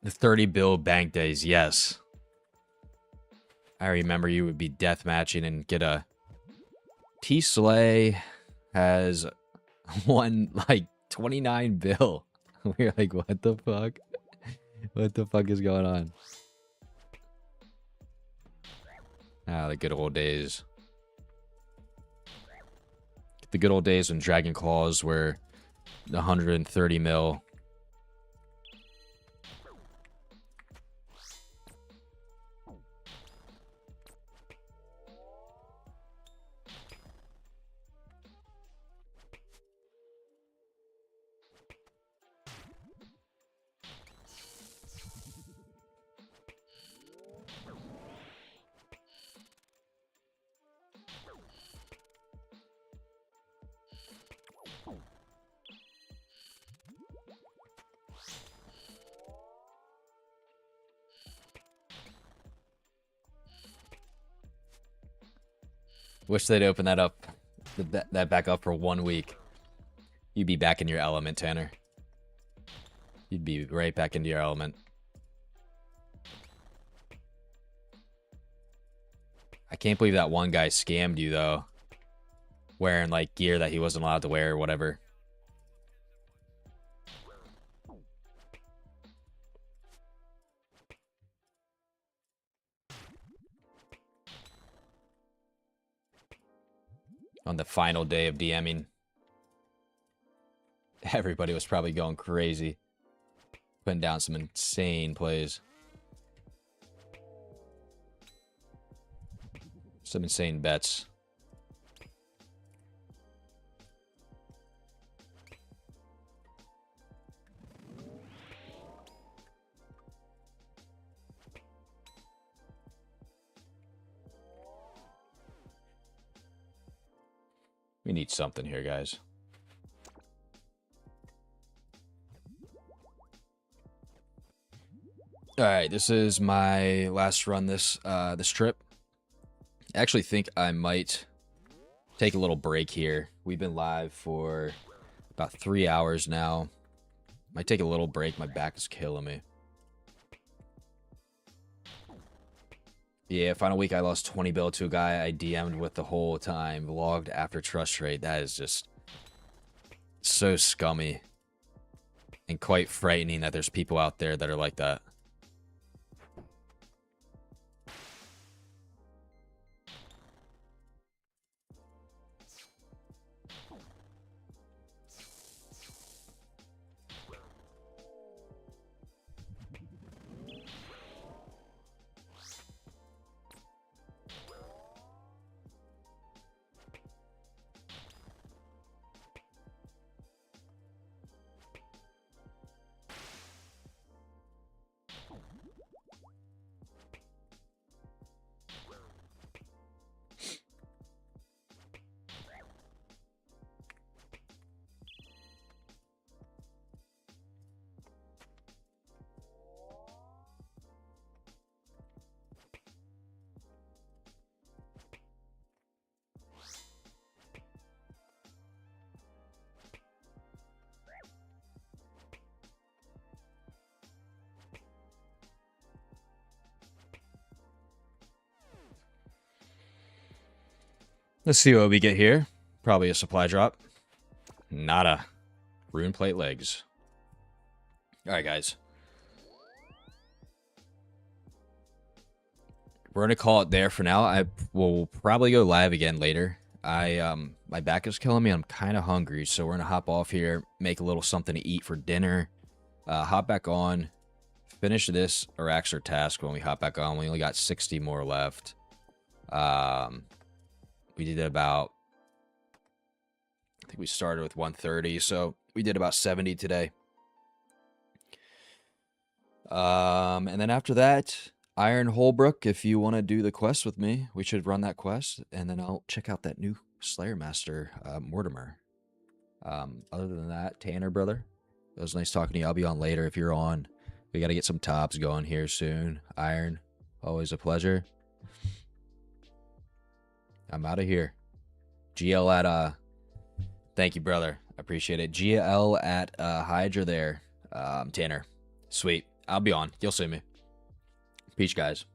Speaker 1: The 30 bill bank days, yes. I remember you would be deathmatching and get a... T-Slay has one, like, 29 bill. We're like, what the fuck? What the fuck is going on? Ah, the good old days. The good old days when Dragon Claws were 130 mil. Wish they'd open that up, that back up for 1 week. You'd be back in your element, Tanner. You'd be right back into your element. I can't believe that one guy scammed you, though. Wearing, like, gear that he wasn't allowed to wear or whatever. On the final day of DMing. Everybody was probably going crazy. Putting down some insane plays. Some insane bets. We need something here, guys. All right, this is my last run this trip. I actually think I might take a little break here. We've been live for about 3 hours now. Might take a little break. My back is killing me. Yeah, final week I lost 20 bill to a guy I DM'd with the whole time. Logged after trust trade. That is just so scummy. And quite frightening that there's people out there that are like that. Let's see what we get here. Probably a supply drop. Nada. Rune plate legs. Alright, guys. We're gonna call it there for now. I will probably go live again later. My back is killing me. I'm kind of hungry, so we're gonna hop off here, make a little something to eat for dinner, hop back on, finish this Araxer task when we hop back on. We only got 60 more left. We did about, I think we started with 130, so we did about 70 today. And then after that, Iron Holbrook, if you want to do the quest with me, we should run that quest, and then I'll check out that new Slayer Master, Mortimer. Other than that, Tanner, brother, it was nice talking to you. I'll be on later if you're on. We got to get some tops going here soon. Iron, always a pleasure. I'm out of here. GL at, thank you, brother. I appreciate it. GL at Hydra there. Tanner. Sweet. I'll be on. You'll see me. Peace, guys.